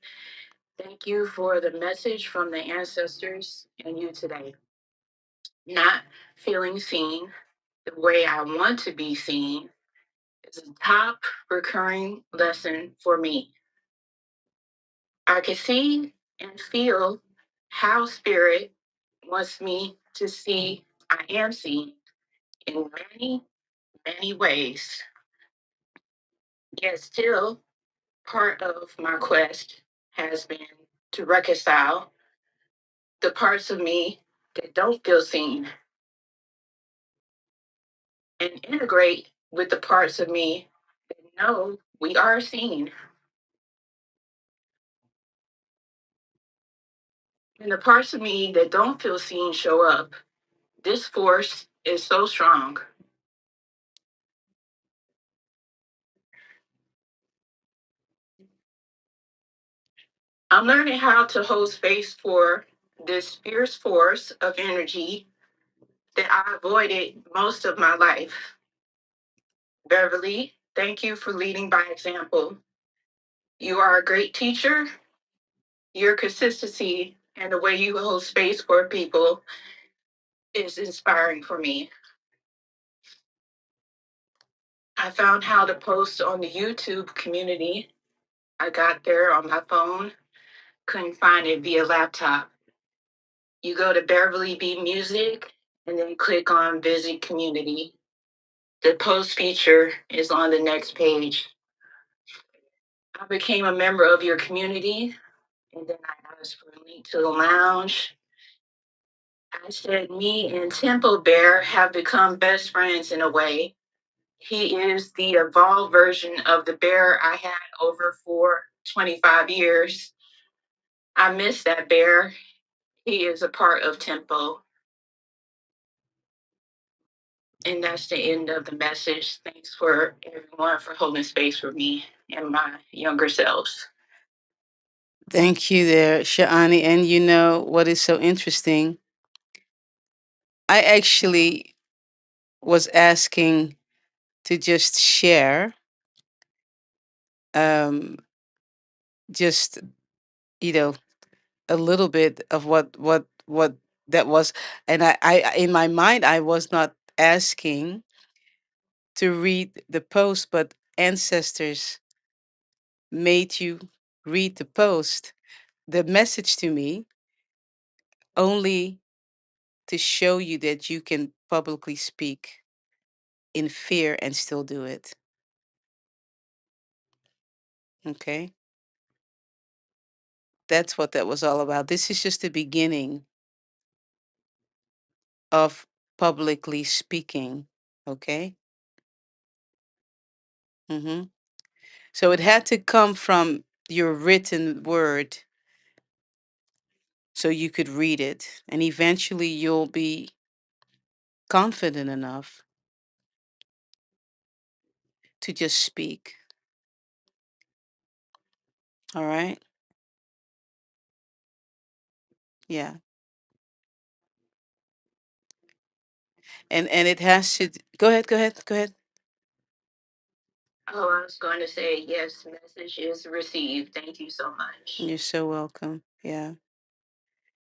Speaker 1: Thank you for the message from the ancestors and you today. Not feeling seen the way I want to be seen is a top recurring lesson for me. I can see and feel how spirit wants me to see I am seen in many, many ways. Yet still, part of my quest has been to reconcile the parts of me that don't feel seen and integrate with the parts of me that know we are seen. When the parts of me that don't feel seen show up, this force is so strong. I'm learning how to hold space for this fierce force of energy that I avoided most of my life. Beverly, thank you for leading by example. You are a great teacher. Your consistency and the way you hold space for people is inspiring for me.
Speaker 2: I found how to post on the YouTube community. I got there on my phone, couldn't find it via laptop. You go to Beverly B Music and then click on Visit Community. The post feature is on the next page. I became a member of your community, and then I asked for a link to the lounge. I said, me and Temple Bear have become best friends in a way. He is the evolved version of the bear I had over for 25 years. I miss that bear. He is a part of Tempo. And that's the end of the message. Thanks for everyone for holding space for me and my younger selves.
Speaker 1: Thank you there, Sha'ani. And you know what is so interesting? I actually was asking to just share, um, just, you know, a little bit of what that was. And I in my mind, I was not asking to read the post, but ancestors made you read the post, the message to me, only to show you that you can publicly speak in fear and still do it. Okay? That's what that was all about. This is just the beginning of publicly speaking. Okay? hmm So it had to come from your written word so you could read it. And eventually you'll be confident enough to just speak. All right? Yeah. And it has to go ahead, go ahead, go ahead.
Speaker 2: Oh, I was going to say, yes, message is received. Thank you so much.
Speaker 1: You're so welcome. Yeah.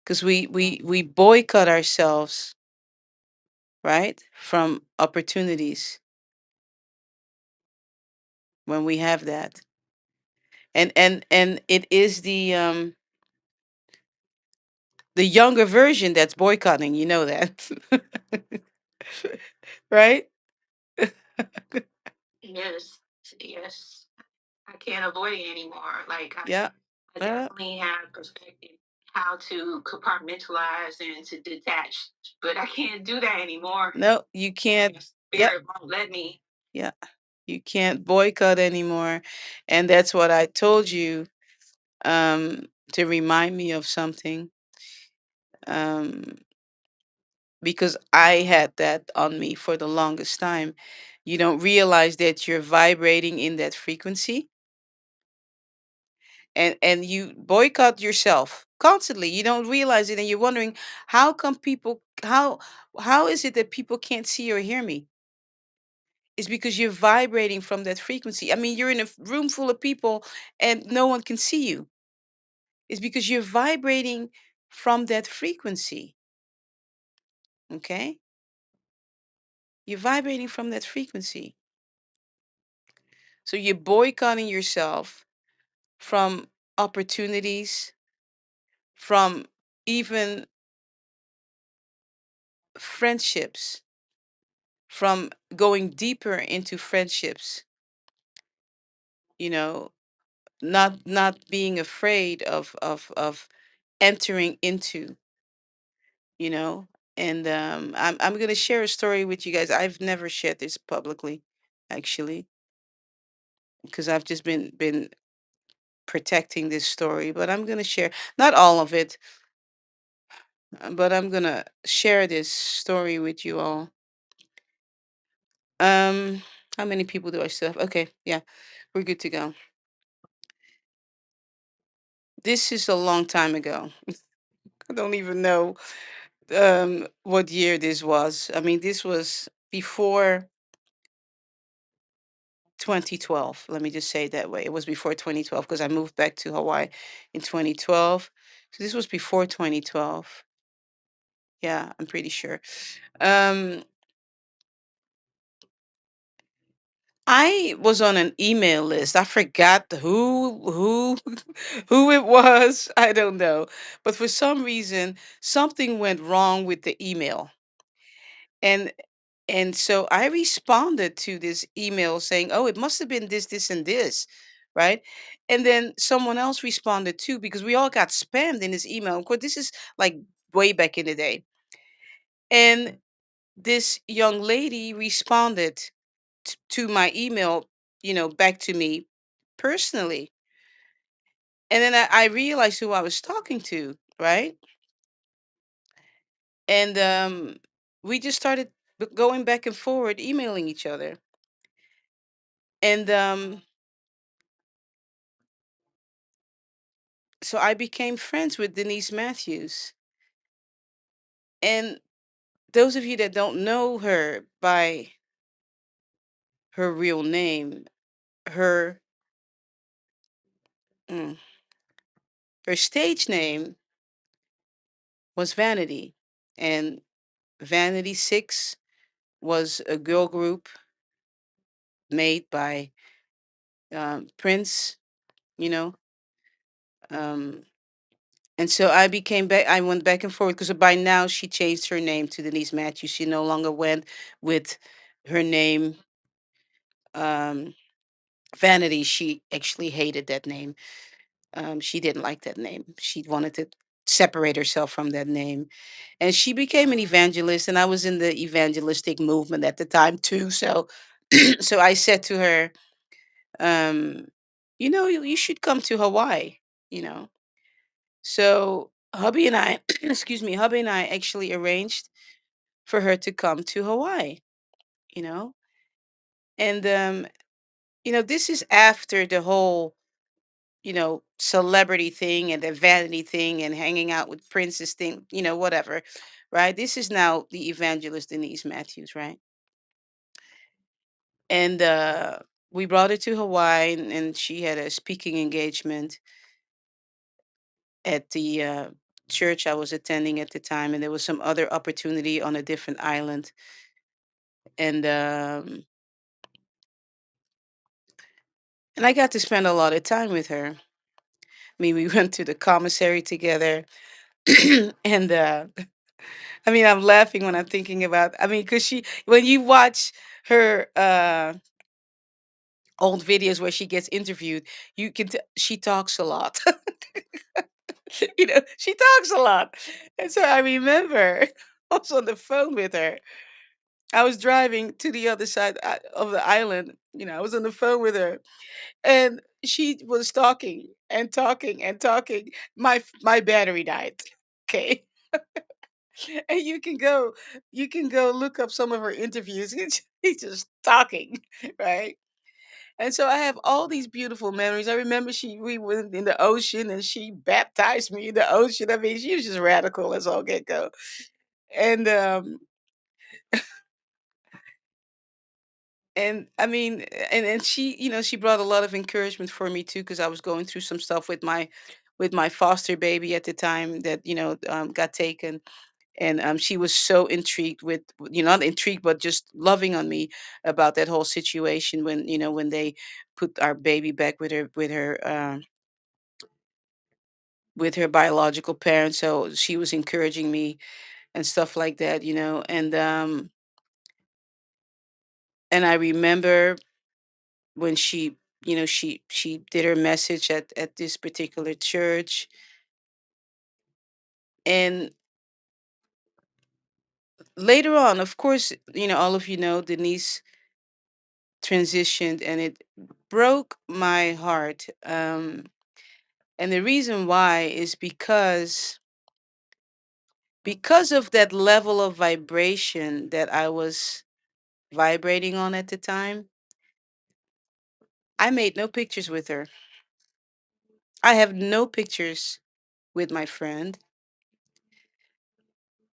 Speaker 1: Because we boycott ourselves, right, from opportunities when we have that. And it is the younger version that's boycotting, you know that. Right? Yes, yes. I can't avoid it anymore. Like Yeah. I definitely have perfected how to compartmentalize and to detach, but I can't do that anymore. No, you can't. Yep. Spirit won't let me. Yeah. You can't boycott anymore. And that's what I told you, to remind me of something. Um, because I had that on me for the longest time. You don't realize that you're vibrating in that frequency, and you boycott yourself constantly. You don't realize it, and you're wondering how come people how is it that people can't see or hear me? It's because you're vibrating from that frequency. I mean, you're in a room full of people and no one can see you. It's because you're vibrating from that frequency. Okay? You're vibrating from that frequency. So you're boycotting yourself from opportunities, from even friendships, from going deeper into friendships, you know, not being afraid of entering into, you know. And I'm gonna share a story with you guys. I've never shared this publicly, actually, because I've just been protecting this story. But I'm gonna share not all of it, but I'm gonna share this story with you all. Um, how many people do I still have? Okay, yeah, we're good to go. This is a long time ago. I don't even know what year this was. I mean, this was before 2012. Let me just say it that way. It was before 2012 because I moved back to Hawaii in 2012. So this was before 2012. Yeah, I'm pretty sure. Um, I was on an email list. I forgot who who it was. I don't know. But for some reason, something went wrong with the email. And so I responded to this email saying, "Oh, it must have been this, this, and this," right? And then someone else responded too because we all got spammed in this email. Of course, this is like way back in the day. And this young lady responded to my email, back to me personally. And then I realized who I was talking to, right? And we just started going back and forward, emailing each other. And so I became friends with Denise Matthews. And those of you that don't know her by her real name, her mm, her stage name was Vanity, and Vanity Six was a girl group made by Prince, you know. Um, and so I became back. I went back and forth because by now she changed her name to Denise Matthews. She no longer went with her name, um, Vanity. She actually hated that name. She didn't like that name. She wanted to separate herself from that name, and she became an evangelist. And I was in the evangelistic movement at the time too. So, so I said to her, um, you should come to Hawaii. You know, so hubby and I, excuse me, hubby and I actually arranged for her to come to Hawaii. You know, and this is after the whole celebrity thing and the vanity thing and hanging out with princes thing, whatever, right? This is now the evangelist Denise Matthews, right? And we brought her to Hawaii, and she had a speaking engagement at the church I was attending at the time, and there was some other opportunity on a different island, and I got to spend a lot of time with her. I mean, we went to the commissary together, and I mean, I'm laughing when I'm thinking about. I mean, because when you watch her old videos where she gets interviewed, she talks a lot. She talks a lot, and so I remember I was on the phone with her. I was driving to the other side of the island. I was on the phone with her, and she was talking and talking and talking. My battery died. Okay. And you can go look up some of her interviews. She's just talking, right? And so I have all these beautiful memories. I remember we went in the ocean and she baptized me in the ocean. I mean, she was just radical as all get go. And I mean, and she, she brought a lot of encouragement for me too, because I was going through some stuff with my foster baby at the time that got taken. And she was so intrigued with, not intrigued but just loving on me about that whole situation when when they put our baby back with her biological parents. So she was encouraging me and stuff like that, and I remember when she did her message at this particular church. And later on, of course, all of Denise transitioned, and it broke my heart. And the reason why is because of that level of vibration that I was vibrating on at the time. I made no pictures with her. I have no pictures with my friend.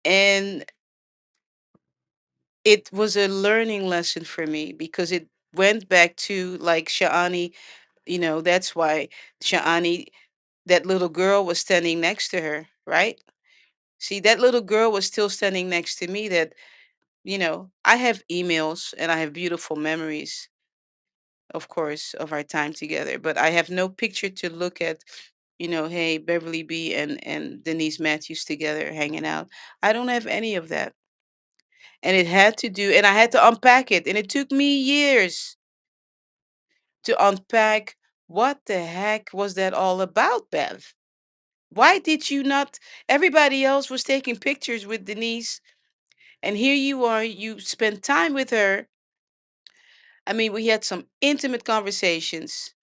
Speaker 1: And it was a learning lesson for me because it went back to like Sha'ani, that's why Sha'ani, that little girl was standing next to her, right? See, that little girl was still standing next to me. That, I have emails and I have beautiful memories, of course, of our time together. But I have no picture to look at, hey, Beverly B and Denise Matthews together hanging out. I don't have any of that. And it had to do, and I had to unpack it. And it took me years to unpack what the heck was that all about, Bev? Why did you not? Everybody else was taking pictures with Denise, and here you are, you spent time with her. I mean, we had some intimate conversations,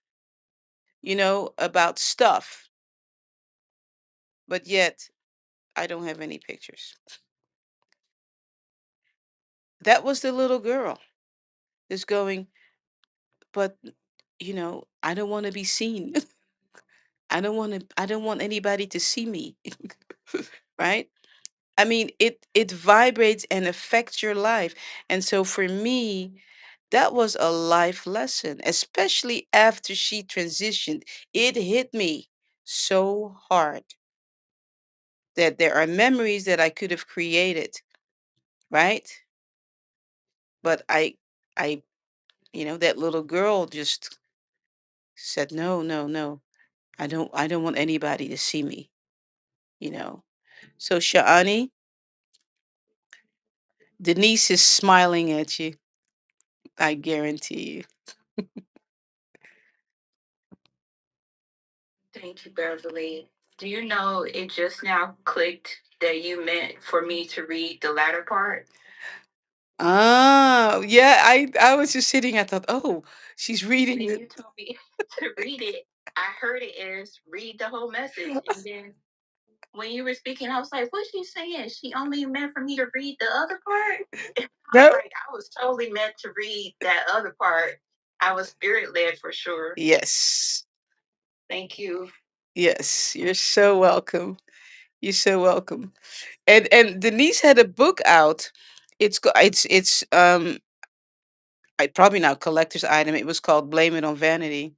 Speaker 1: about stuff, but yet I don't have any pictures. That was the little girl just going, but I don't want to be seen. I don't want anybody to see me. Right? I mean, it vibrates and affects your life. And so for me, that was a life lesson, especially after she transitioned. It hit me so hard that there are memories that I could have created, right? But I, that little girl just said, no, no, no. I don't want anybody to see me, you know. So Sha'ani, Denise is smiling at you. I guarantee you.
Speaker 2: Thank you, Beverly. Do you know it just now clicked that you meant for me to read the latter part?
Speaker 1: Ah, yeah, I was just sitting, I thought, oh, she's reading
Speaker 2: When
Speaker 1: it.
Speaker 2: you told me to read it, I heard it as read the whole message. And then when you were speaking, I was like, what's she saying? She only meant for me to read the other part? I was
Speaker 1: No.
Speaker 2: like, I was totally meant to read that other part. I was spirit led for sure.
Speaker 1: Yes.
Speaker 2: Thank you.
Speaker 1: Yes, you're so welcome. You're so welcome. And Denise had a book out. It's I probably not collector's item. It was called Blame It on Vanity.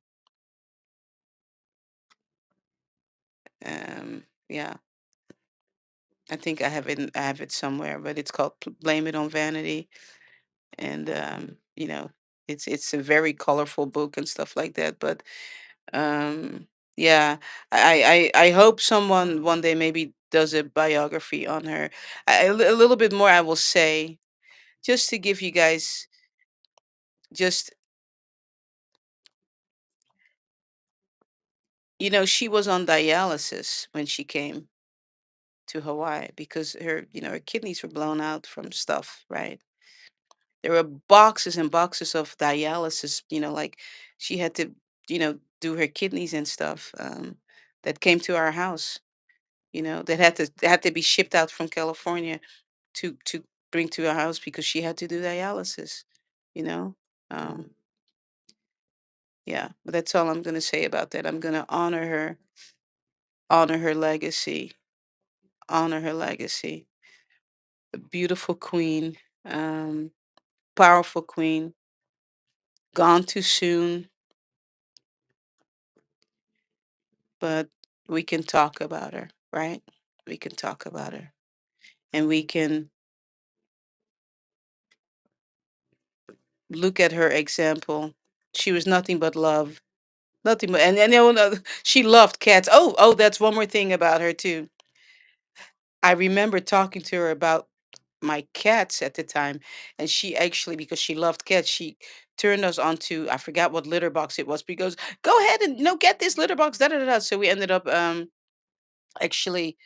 Speaker 1: Yeah. I think I have it somewhere, but it's called Blame It on Vanity. And it's a very colorful book and stuff like that. But yeah, I hope someone one day maybe does a biography on her. A little bit more I will say, just to give you guys just, she was on dialysis when she came to Hawaii because her kidneys were blown out from stuff, right? There were boxes and boxes of dialysis, like she had to, do her kidneys and stuff, that came to our house, that had to be shipped out from California to bring to our house because she had to do dialysis, you know. Um, yeah, but that's all I'm gonna say about that. I'm gonna honor her legacy, honor her legacy. A beautiful queen, um, powerful queen, gone too soon, but we can talk about her, right? We can talk about her, and we can look at her example. She was nothing but love, nothing but, and she loved cats. Oh, that's one more thing about her too. I remember talking to her about my cats at the time, and she actually, because she loved cats, she turned us onto, I forgot what litter box it was. Because go ahead and get this litter box. Da da da. Da." So we ended up actually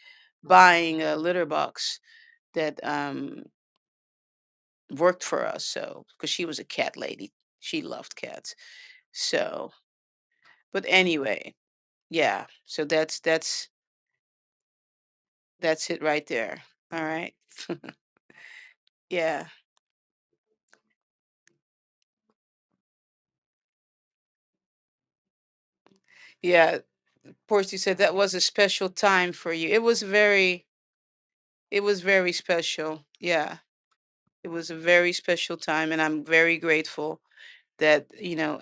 Speaker 1: buying a litter box that worked for us. So because she was a cat lady, she loved cats. So, but anyway, yeah. So that's it right there. All right. Yeah. Yeah. Porty said that was a special time for you. It was very special. Yeah. It was a very special time, and I'm very grateful that,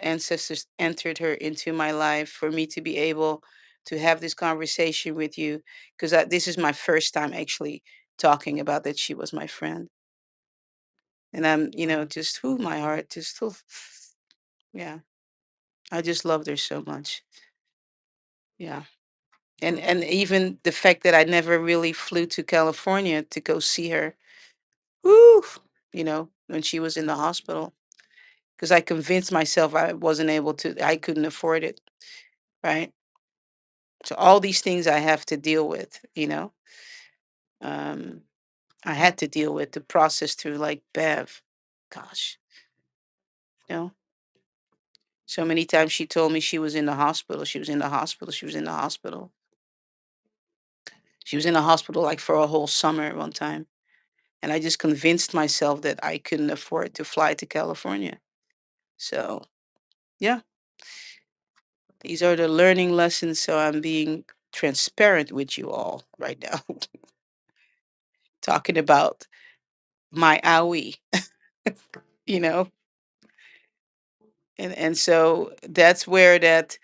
Speaker 1: ancestors entered her into my life for me to be able to have this conversation with you, because this is my first time actually talking about that she was my friend. And I'm, just, who my heart just, yeah. I just loved her so much. Yeah. And even the fact that I never really flew to California to go see her. Woo, when she was in the hospital, because I convinced myself I wasn't able to, I couldn't afford it, right? So all these things I have to deal with, um, I had to deal with the process through like Bev. Gosh, you know, so many times she told me she was in the hospital. She was in the hospital. She was in the hospital. She was in the hospital like for a whole summer one time. And I just convinced myself that I couldn't afford to fly to California. So, yeah, these are the learning lessons. So I'm being transparent with you all right now, talking about my owie, you know, and so that's where that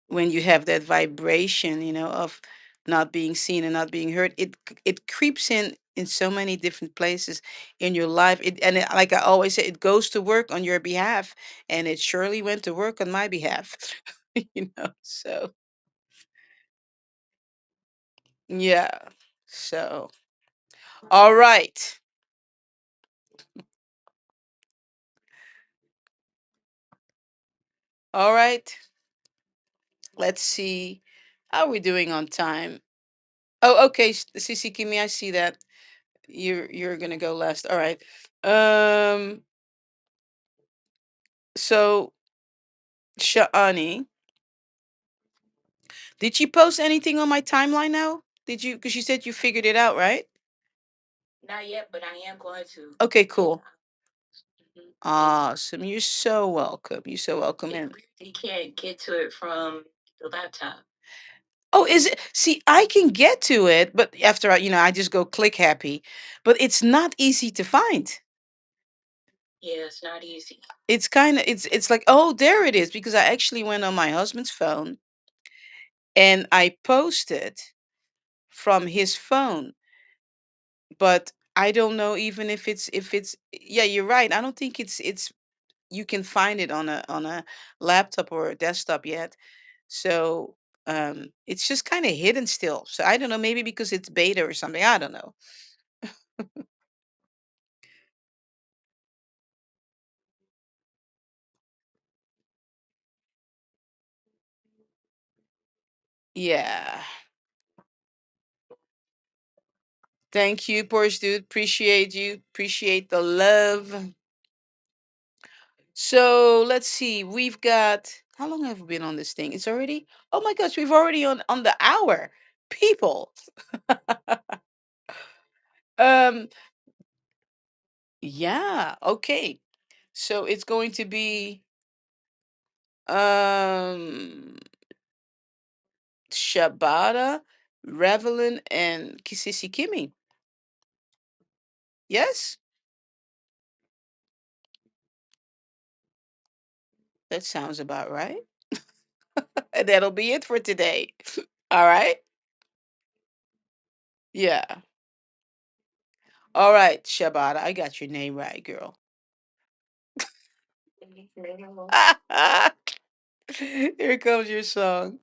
Speaker 1: when you have that vibration, of not being seen and not being heard, it creeps in so many different places in your life. Like I always say, it goes to work on your behalf, and it surely went to work on my behalf. So yeah. So all right, all right. Let's see how we're doing on time. Oh, okay, Sissy Kimmy, I see that you're gonna go last. All right. Um. So Sha'ani, did you post anything on my timeline now? Did you? Because you said you figured it out, right? Not yet, but I am going to. Okay, cool. Awesome. You're so welcome. You're so welcome. And you can't get to it from the laptop. Oh, is it? See, I can get to it, but after I just go click happy, but it's not easy to find. Yeah, it's not easy. It's like, oh, there it is, because I actually went on my husband's phone and I posted from his phone, but I don't know even if it's yeah, you're right. I don't think it's you can find it on a laptop or a desktop yet. So it's just kind of hidden still. So I don't know, maybe because it's beta or something. I don't know. Yeah. Thank you, Porsche dude. Appreciate you. Appreciate the love. So let's see. We've got how long have we been on this thing? It's already, oh my gosh, we've already on the hour. People. um yeah, okay. So it's going to be um Shabata, Revelin, and Kisisi Kimi. Yes? That sounds about right. And that'll be it for today. All right? Yeah. All right, Shabata. I got your name right, girl. Here comes your song.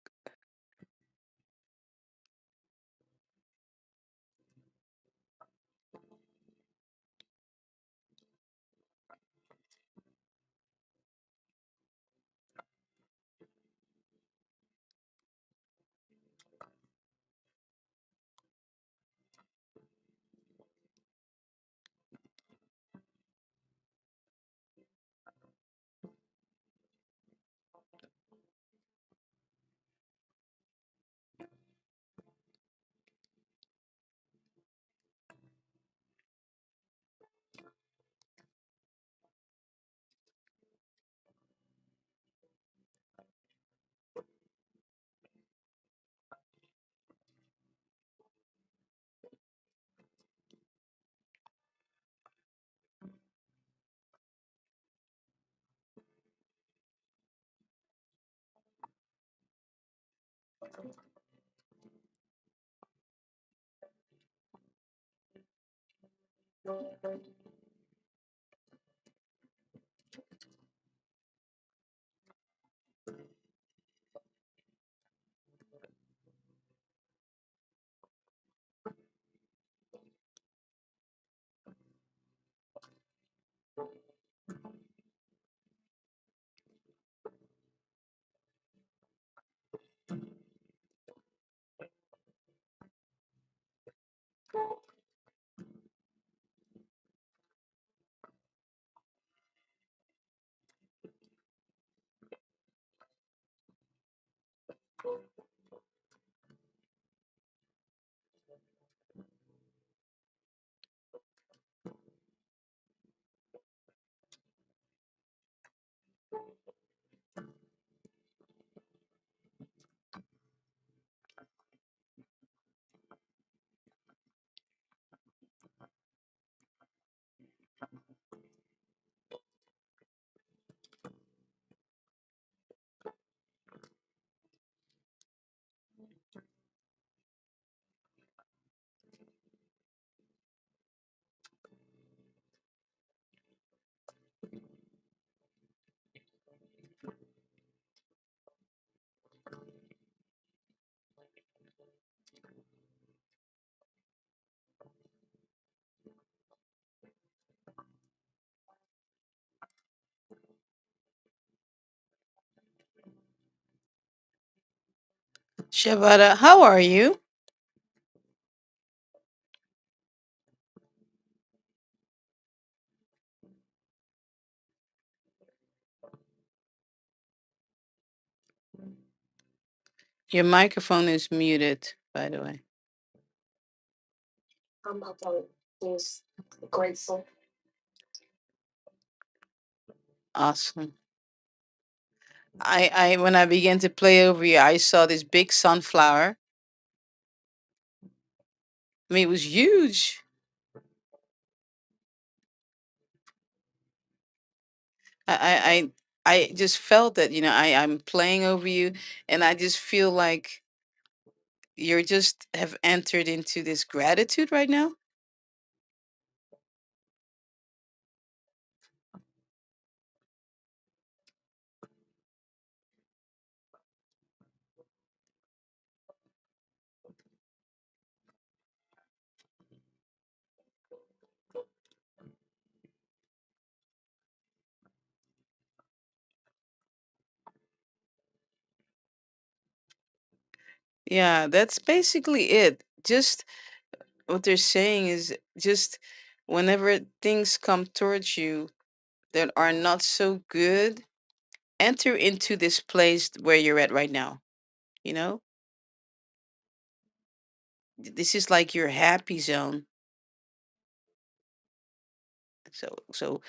Speaker 1: Shavada, how are you? Your microphone is muted, by the way.
Speaker 3: I'm about just grateful.
Speaker 1: Awesome. I when I began to play over you, I saw this big sunflower. I mean, it was huge. I just felt that, I'm playing over you, and I just feel like you're just have entered into this gratitude right now. Yeah, that's basically it. Just what they're saying is just whenever things come towards you that are not so good, enter into this place where you're at right now. You know, this is like your happy zone. So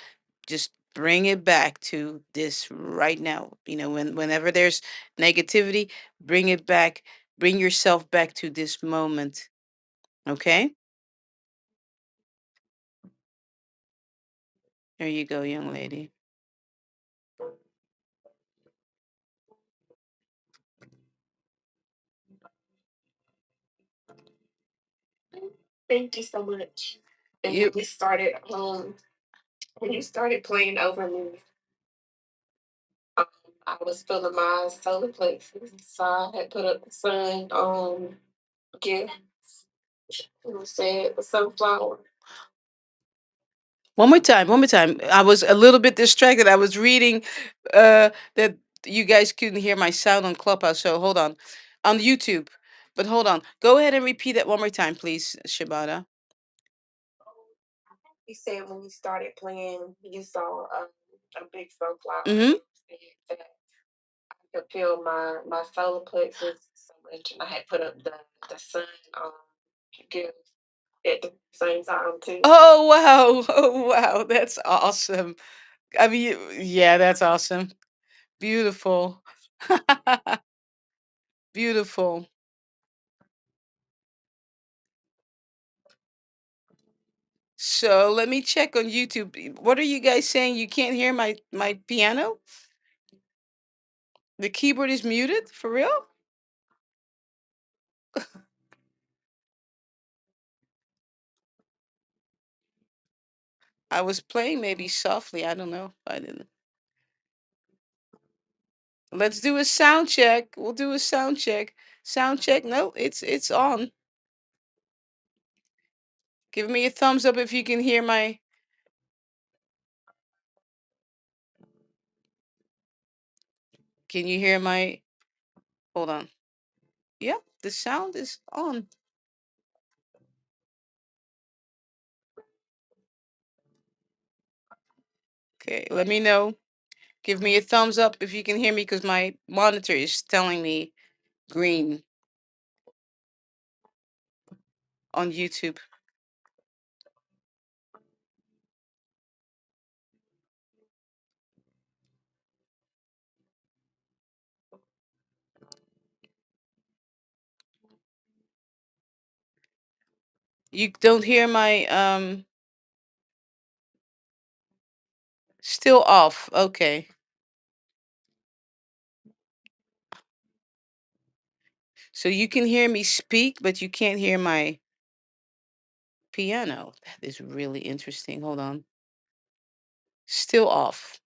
Speaker 1: just bring it back to this right now. Whenever there's negativity, bring it back. Bring yourself back to this moment. Okay? There you go, young lady.
Speaker 3: Thank you so much. And
Speaker 1: You
Speaker 3: when you started playing over me, um, I was feeling my solar plexus. So I had put up the sun gift. It said the sunflower.
Speaker 1: One more time, one more time. I was a little bit distracted. I was reading that you guys couldn't hear my sound on Clubhouse. So hold on. On YouTube. But hold on. Go ahead and repeat that one more time, please, Shibata.
Speaker 3: He said when you started playing, you saw a big sunflower.
Speaker 1: Mm-hmm.
Speaker 3: Said that I could feel my solar plexus so much, and I had put up the sun gift at the same time too.
Speaker 1: Oh wow. Oh wow. That's awesome. I mean, yeah, that's awesome. Beautiful. Beautiful. So let me check on YouTube. What are you guys saying? You can't hear my piano? The keyboard is muted? For real? I was playing maybe softly. I don't know. I didn't. Let's do a sound check. We'll do a sound check. Sound check. No, it's on. Give me a thumbs up if you can hear my. Can you hear my? Hold on. Yep, the sound is on. Okay, let me know. Give me a thumbs up if you can hear me because my monitor is telling me green on YouTube. You don't hear my still off. Okay. So you can hear me speak, but you can't hear my piano. That is really interesting. Hold on. Still off.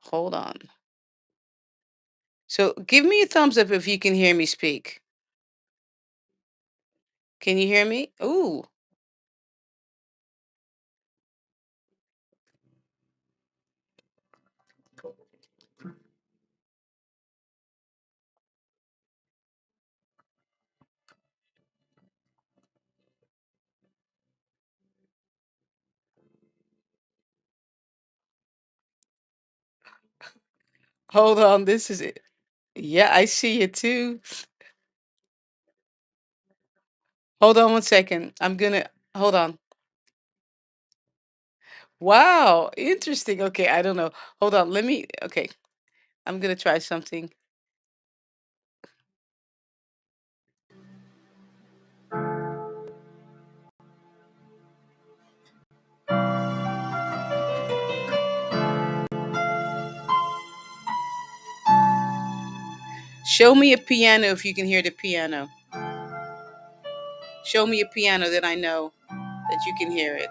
Speaker 1: Hold on. So give me a thumbs up if you can hear me speak. Can you hear me? Ooh. Hold on, this is it. Yeah, I see it too. Hold on one second. I'm gonna hold on. Wow, interesting. Okay, I don't know. Hold on. Let me. Okay, I'm gonna try something. Show me a piano if you can hear the piano. Show me a piano that I know that you can hear it.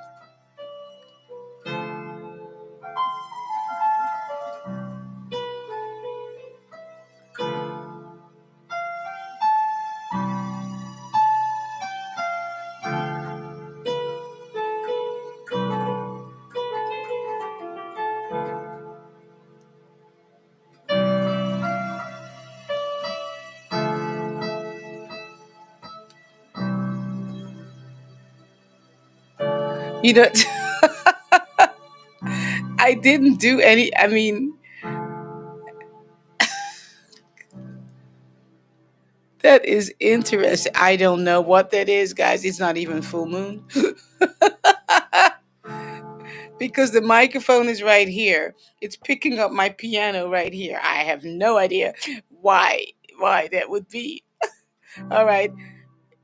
Speaker 1: You know, I didn't do any. I mean, that is interesting. I don't know what that is, guys. It's not even full moon because the microphone is right here. It's picking up my piano right here. I have no idea why that would be. All right,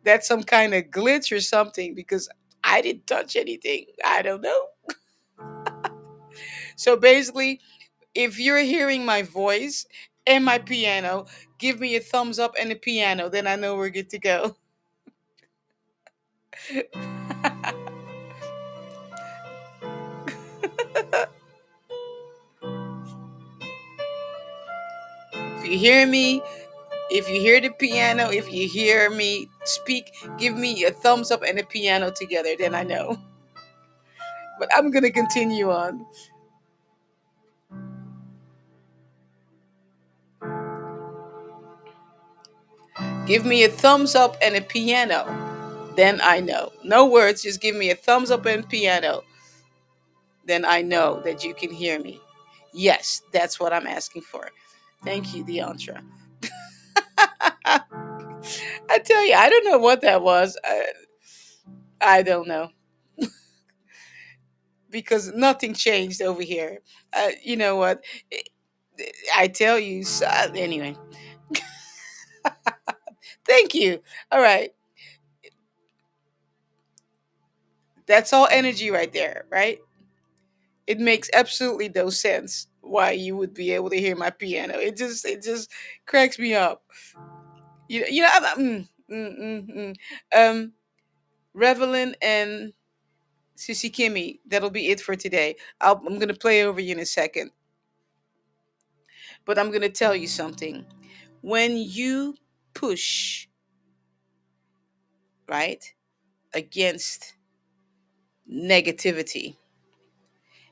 Speaker 1: that's some kind of glitch or something because I didn't touch anything. I don't know. So basically, if you're hearing my voice and my piano, give me a thumbs up and a piano, then I know we're good to go. If you hear me, if you hear the piano, if you hear me speak, give me a thumbs up and a piano together, then I know. But I'm going to continue on. Give me a thumbs up and a piano, then I know. No words, just give me a thumbs up and piano, then I know that you can hear me. Yes, that's what I'm asking for. Thank you, Deantra. I tell you, I don't know what that was. I don't know because nothing changed over here. You know what? I tell you. Anyway, thank you. All right. That's all energy right there, right? It makes absolutely no sense why you would be able to hear my piano. It just cracks me up. You know, um, Revelin and Sissy Kimmy. That'll be it for today. I'm gonna play over you in a second, but I'm gonna tell you something. When you push right against negativity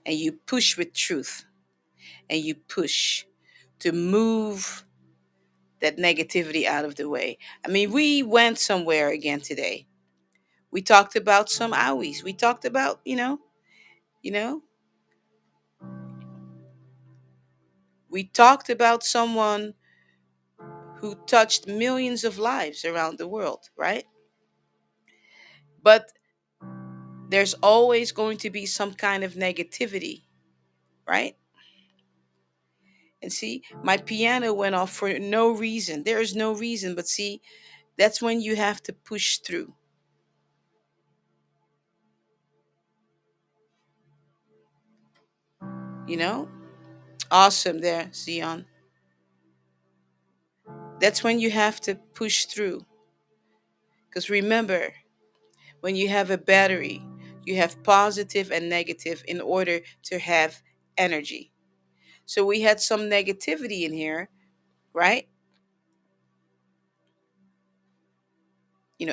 Speaker 1: and you push with truth and you push to move that negativity out of the way. I mean, we went somewhere again today. We talked about some owies. We talked about, you know, we talked about someone who touched millions of lives around the world, right? But there's always going to be some kind of negativity, right? And see, my piano went off for no reason. There is no reason, but see, that's when you have to push through, you know? Awesome there, Zion. That's when you have to push through. Because remember, when you have a battery, you have positive and negative in order to have energy. So we had some negativity in here, right?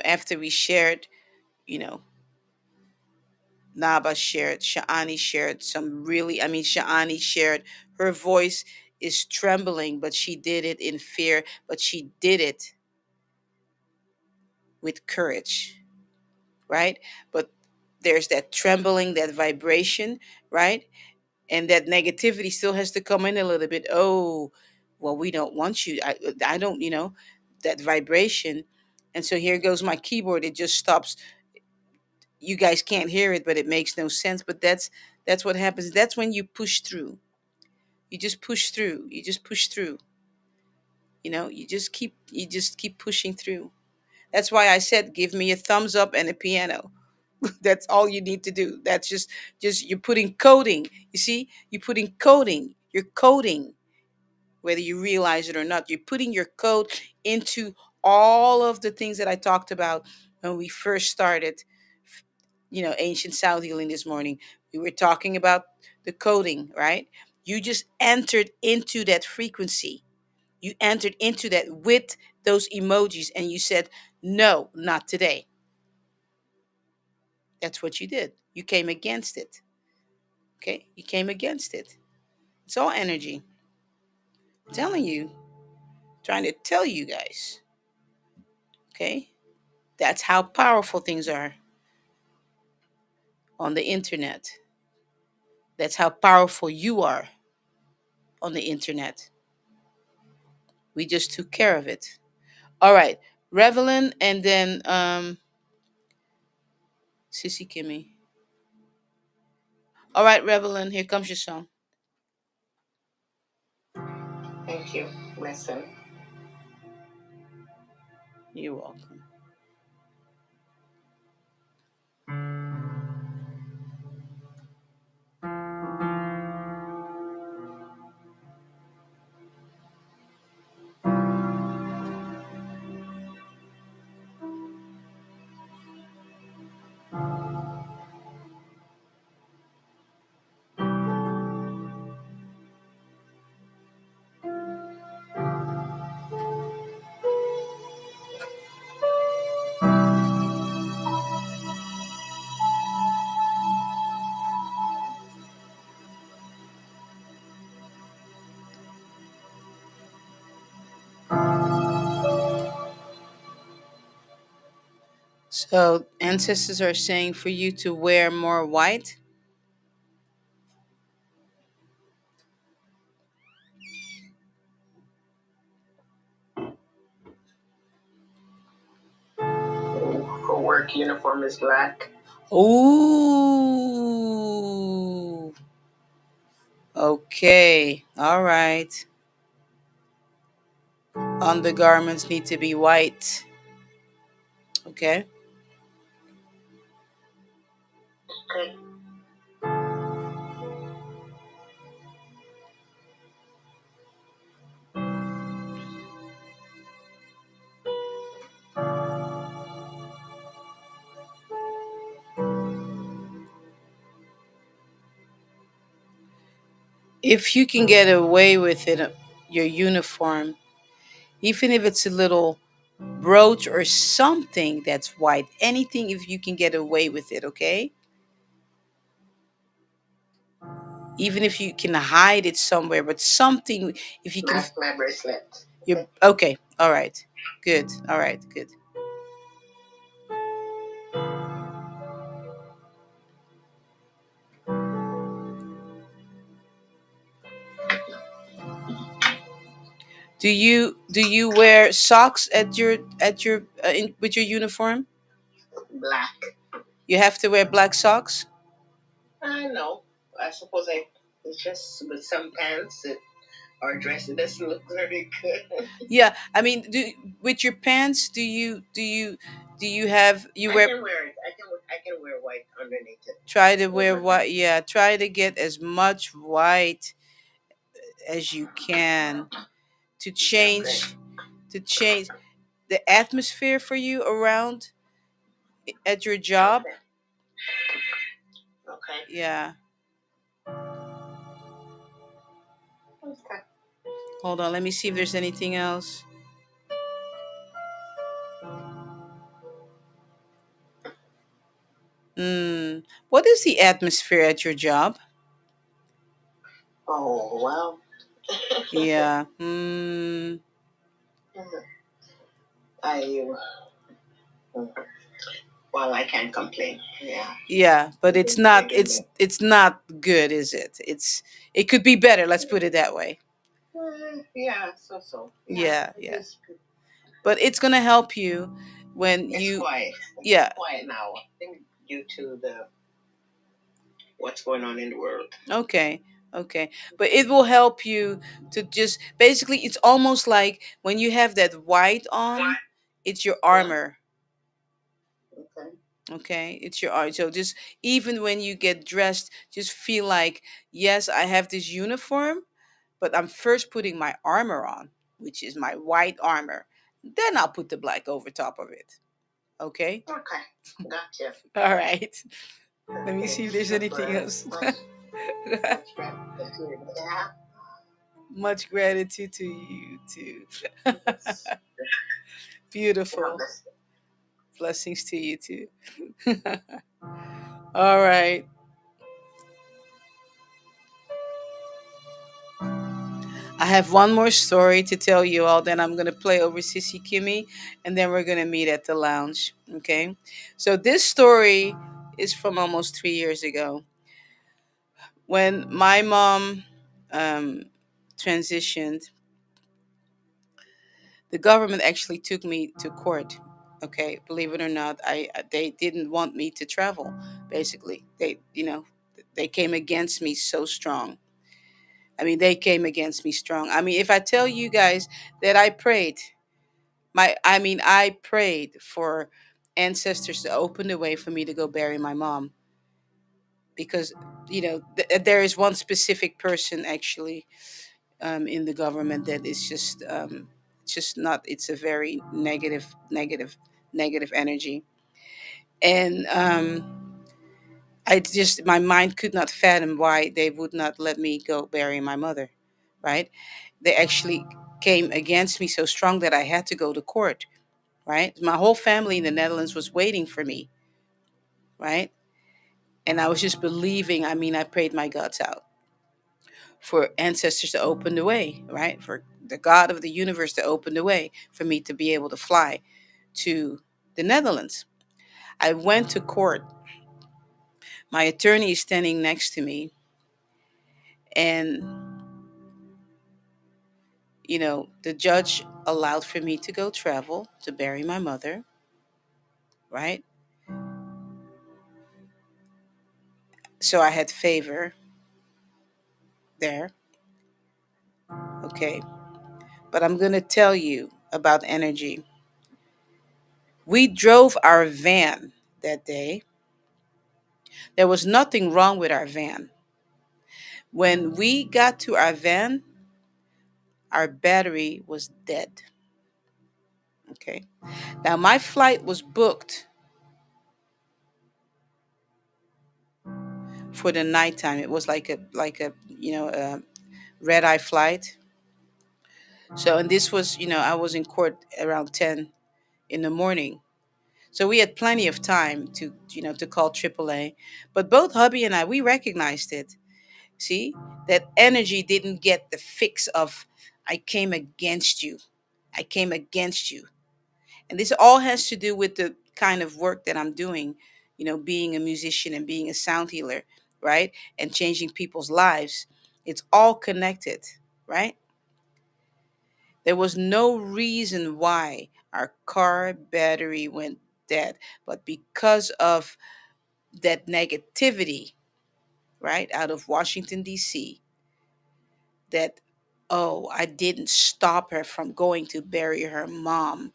Speaker 1: After we shared, you know, Naba shared, Sha'ani shared Sha'ani shared, her voice is trembling, but she did it in fear, but she did it with courage, right? But there's that trembling, that vibration, right? and that negativity still has to come in a little bit. Oh, well, we don't want you. I don't, that vibration. And so here goes my keyboard. It just stops. You guys can't hear it, but it makes no sense. But that's what happens. That's when you push through. You just push through. You just push through. You just keep pushing through. That's why I said give me a thumbs up and a piano. That's all you need to do. That's just you're putting coding. You see? You're putting coding. You're coding, whether you realize it or not. You're putting your code into all of the things that I talked about when we first started, ancient South healing this morning. We were talking about the coding, right? You just entered into that frequency. You entered into that with those emojis and you said, no, not today. That's what you did. You came against it. Okay? You came against it. It's all energy. I'm telling you, trying to tell you guys. Okay? That's how powerful things are on the internet. That's how powerful you are on the internet. We just took care of it. All right. Revelin and then Sissy Kimmy. All right, Revelin, here comes your song.
Speaker 3: Thank you. Listen.
Speaker 1: You're welcome. So, ancestors are saying for you to wear more white.
Speaker 3: For work uniform is black.
Speaker 1: Ooh. Okay. All right. Undergarments need to be white. Okay.
Speaker 3: Okay.
Speaker 1: If you can get away with it, your uniform, even if it's a little brooch or something that's white, anything, if you can get away with it, okay? Even if you can hide it somewhere, but something, if you can.
Speaker 3: My bracelet.
Speaker 1: You're okay. All right. Good. All right. Good. Do you wear socks with your uniform?
Speaker 3: Black.
Speaker 1: You have to wear black socks.
Speaker 3: I know. I suppose it's just with some pants or dress. It doesn't look very good.
Speaker 1: Yeah, I mean, with your pants, do you have you
Speaker 3: I
Speaker 1: wear?
Speaker 3: can wear it. I can wear white underneath it.
Speaker 1: Try to wear white. Yeah, try to get as much white as you can to change to change the atmosphere for you around at your job.
Speaker 3: Okay.
Speaker 1: Yeah.
Speaker 3: Okay.
Speaker 1: Hold on, let me see if there's anything else. What is the atmosphere at your job?
Speaker 3: Oh well.
Speaker 1: Yeah.
Speaker 3: I
Speaker 2: Well, I can't complain. Yeah.
Speaker 1: Yeah, but
Speaker 2: We've
Speaker 1: it's
Speaker 2: been
Speaker 1: not
Speaker 2: drinking, but
Speaker 1: it's not good, is it? It could be better, let's put it that way.
Speaker 2: yeah, so. Yeah,
Speaker 1: Yeah,
Speaker 2: it
Speaker 1: yeah.
Speaker 2: is.
Speaker 1: But it's going to help you when
Speaker 2: It's
Speaker 1: you
Speaker 2: quiet.
Speaker 1: yeah,
Speaker 2: It's quiet now. I think due to the what's going on in the world.
Speaker 1: okay. Okay. But it will help you to just basically it's almost like when you have that white on, it's your
Speaker 2: Yeah.
Speaker 1: armor.
Speaker 2: Okay.
Speaker 1: Okay, it's your art. So just even when you get dressed, just feel like, yes, I have this uniform, but I'm first putting my armor on, which is my white armor. Then I'll put the black over top of it. Okay.
Speaker 2: Okay. Gotcha.
Speaker 1: All right. Let me
Speaker 2: Okay.
Speaker 1: see if there's anything
Speaker 2: Super.
Speaker 1: else.
Speaker 2: Much gratitude. Yeah.
Speaker 1: Much gratitude to you too.
Speaker 2: It's,
Speaker 1: Beautiful.
Speaker 2: that's
Speaker 1: Blessings to you too. All right. I have one more story to tell you all. Then I'm going to play over Sissy Kimmy, and then we're going to meet at the lounge. Okay. So this story is from almost 3 years ago. When my mom um, transitioned, the government actually took me to court. Okay, believe it or not, they didn't want me to travel. Basically, they came against me so strong. I mean, they came against me strong. I mean, if I tell you guys that I prayed for ancestors to open the way for me to go bury my mom because there is one specific person actually in the government that is just not. It's a very negative energy, and I just my mind could not fathom why they would not let me go bury my mother, right? They actually came against me so strong that I had to go to court, right? My whole family in the Netherlands was waiting for me, right? And I was just believing. I mean, I prayed my guts out for ancestors to open the way, right? For the God of the universe to open the way for me to be able to fly to the Netherlands. I went to court. My attorney is standing next to me, and the judge allowed for me to go travel to bury my mother, right? So I had favor there, okay? But I'm going to tell you about energy. We drove our van that day. There was nothing wrong with our van. When we got to our van, our battery was dead. Okay. Now my flight was booked for the nighttime. It was like a red eye flight. So and this was I was in court around 10 in the morning. So we had plenty of time to call AAA. But both hubby and I we recognized it. See, that energy didn't get the fix of I came against you. I came against you. And this all has to do with the kind of work that I'm doing, being a musician and being a sound healer, right? And changing people's lives. It's all connected, right? There was no reason why our car battery went dead, but because of that negativity, right, out of Washington, D.C., that, oh, I didn't stop her from going to bury her mom.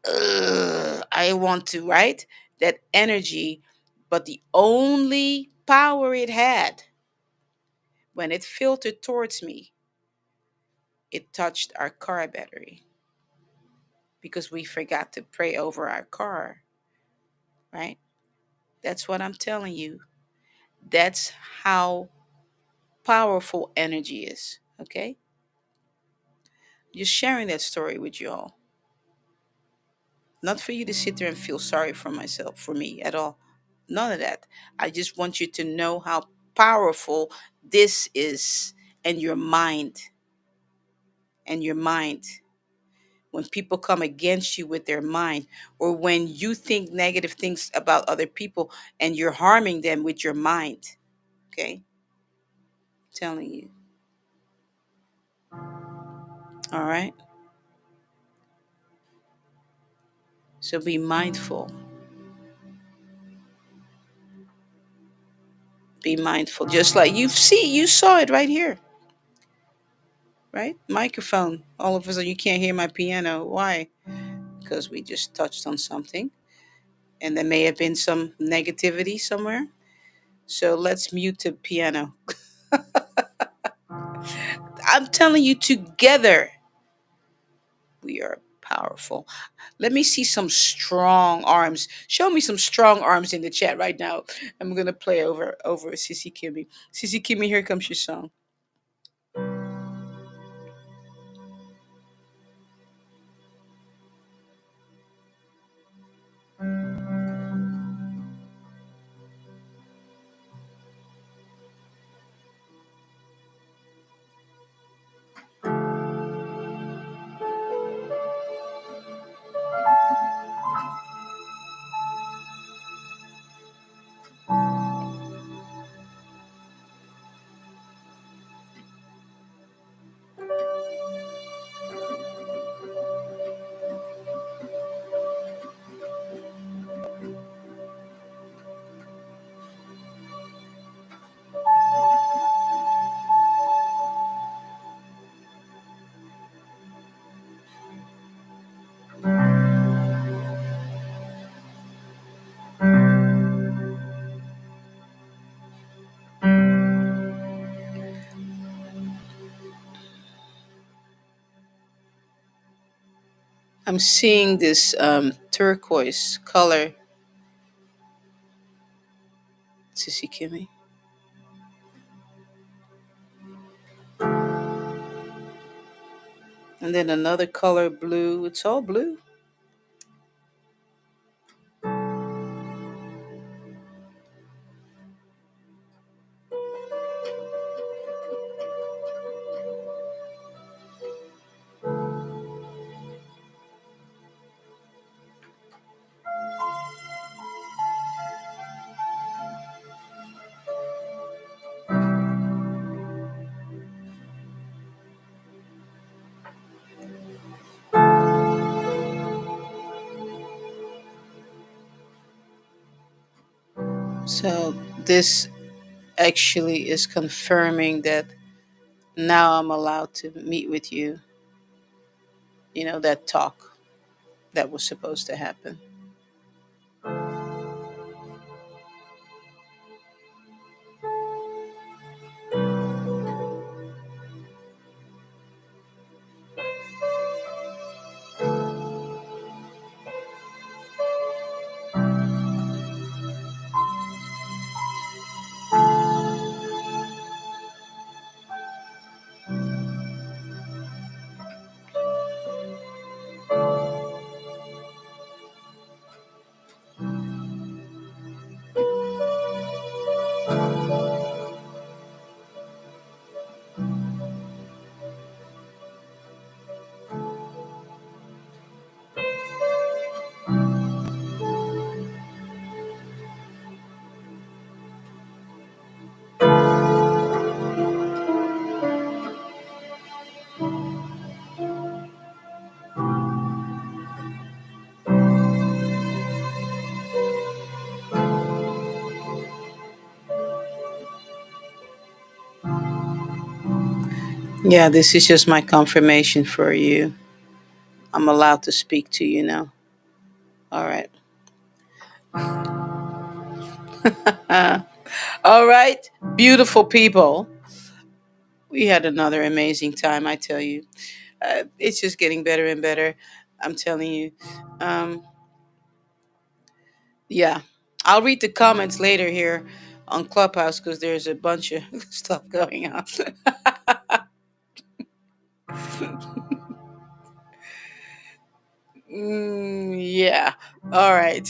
Speaker 1: Ugh, I want to, right? That energy, but the only power it had when it filtered towards me, it touched our car battery because we forgot to pray over our car, right? That's what I'm telling you. That's how powerful energy is, okay? Just sharing that story with you all. Not for you to sit there and feel sorry for me at all. None of that. I just want you to know how powerful this is and your mind. And your mind. when people come against you with their mind, or when you think negative things about other people and you're harming them with your mind. Okay? Telling you. All right? So be mindful. Be mindful. Just like you saw it right here, right? Microphone. All of a sudden, you can't hear my piano. Why? Because we just touched on something, and there may have been some negativity somewhere. So let's mute the piano. I'm telling you, together we are powerful. Let me see some strong arms. Show me some strong arms in the chat right now. I'm gonna play over Sissy Kimmy. Sissy Kimmy, here comes your song. I'm seeing this turquoise color, Sissy Kimmy, and then another color, blue. It's all blue. So this actually is confirming that now I'm allowed to meet with you. That talk that was supposed to happen. Yeah, this is just my confirmation for you. I'm allowed to speak to you now. All right. All right. Beautiful people. We had another amazing time, I tell you. It's just getting better and better. I'm telling you. Um, yeah. I'll read the comments later here on Clubhouse because there's a bunch of stuff going on. Yeah. All right.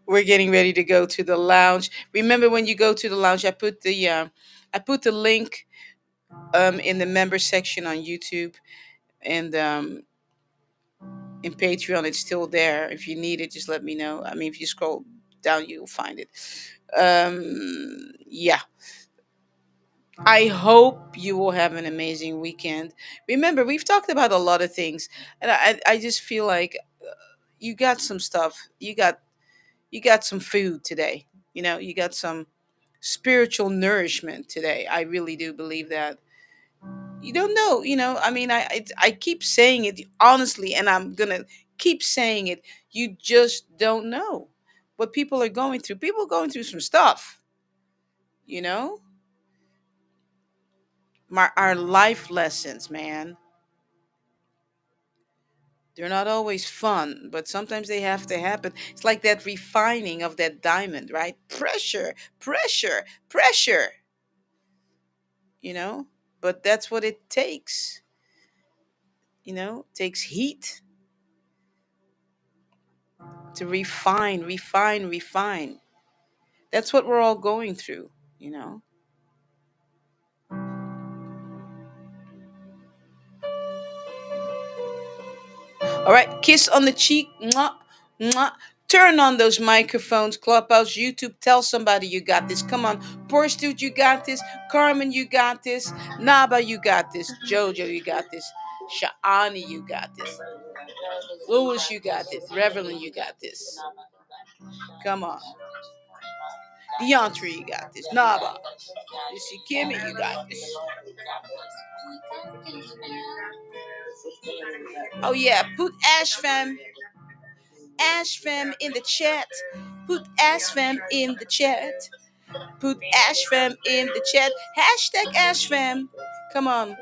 Speaker 1: We're getting ready to go to the lounge. Remember, when you go to the lounge, I put the link in the member section on YouTube, and In Patreon, it's still there. If you need it, just let me know. I mean, if you scroll down, you'll find it. Yeah. I hope you will have an amazing weekend. Remember, we've talked about a lot of things, and I just feel like you got some stuff. You got some food today. You got some spiritual nourishment today. I really do believe that. You don't know. I mean, I keep saying it honestly, and I'm gonna keep saying it. You just don't know what people are going through. People are going through some stuff. You know, our life lessons, man. They're not always fun, but sometimes they have to happen. It's like that refining of that diamond, right? Pressure, pressure, pressure. You know, but that's what it takes. It takes heat to refine, refine, refine. That's what we're all going through, you know. All right, kiss on the cheek. Mwah, mwah. Turn on those microphones, Clubhouse, YouTube. Tell somebody you got this. Come on, Porsche Dude, you got this. Carmen, you got this. Naba, you got this. Jojo, you got this. Sha'ani, you got this. Louis, you got this. Reverend, you got this. Come on. Deontre, you got this. Naba. You see, Kimmy, you got this. Oh yeah, put Ash fam in the chat. Put Ash fam in the chat. Put Ash fam in the chat. Hashtag Ash fam. Come on.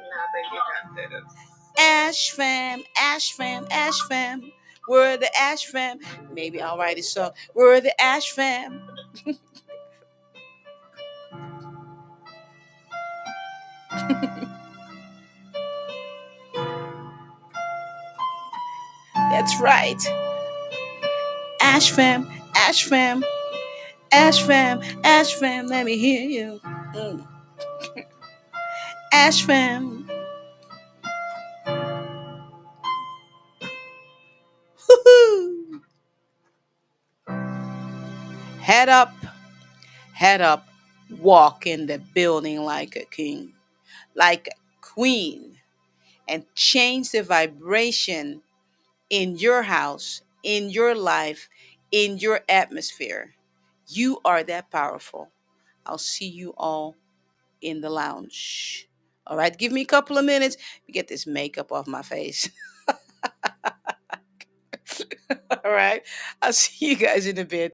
Speaker 1: Ash fam, Ash fam, Ash fam. We're the Ash fam. Maybe I'll write a song. We're the Ash fam. That's right. Ash fam, Ash fam, Ash fam, Ash fam. Let me hear you. Mm. Ash fam. Woo-hoo. Head up, head up. Walk in the building like a king, like a queen, and change the vibration in your house, in your life, in your atmosphere. You are that powerful. I'll see you all in the lounge. All right, give me a couple of minutes to get this makeup off my face. All right, I'll see you guys in a bit.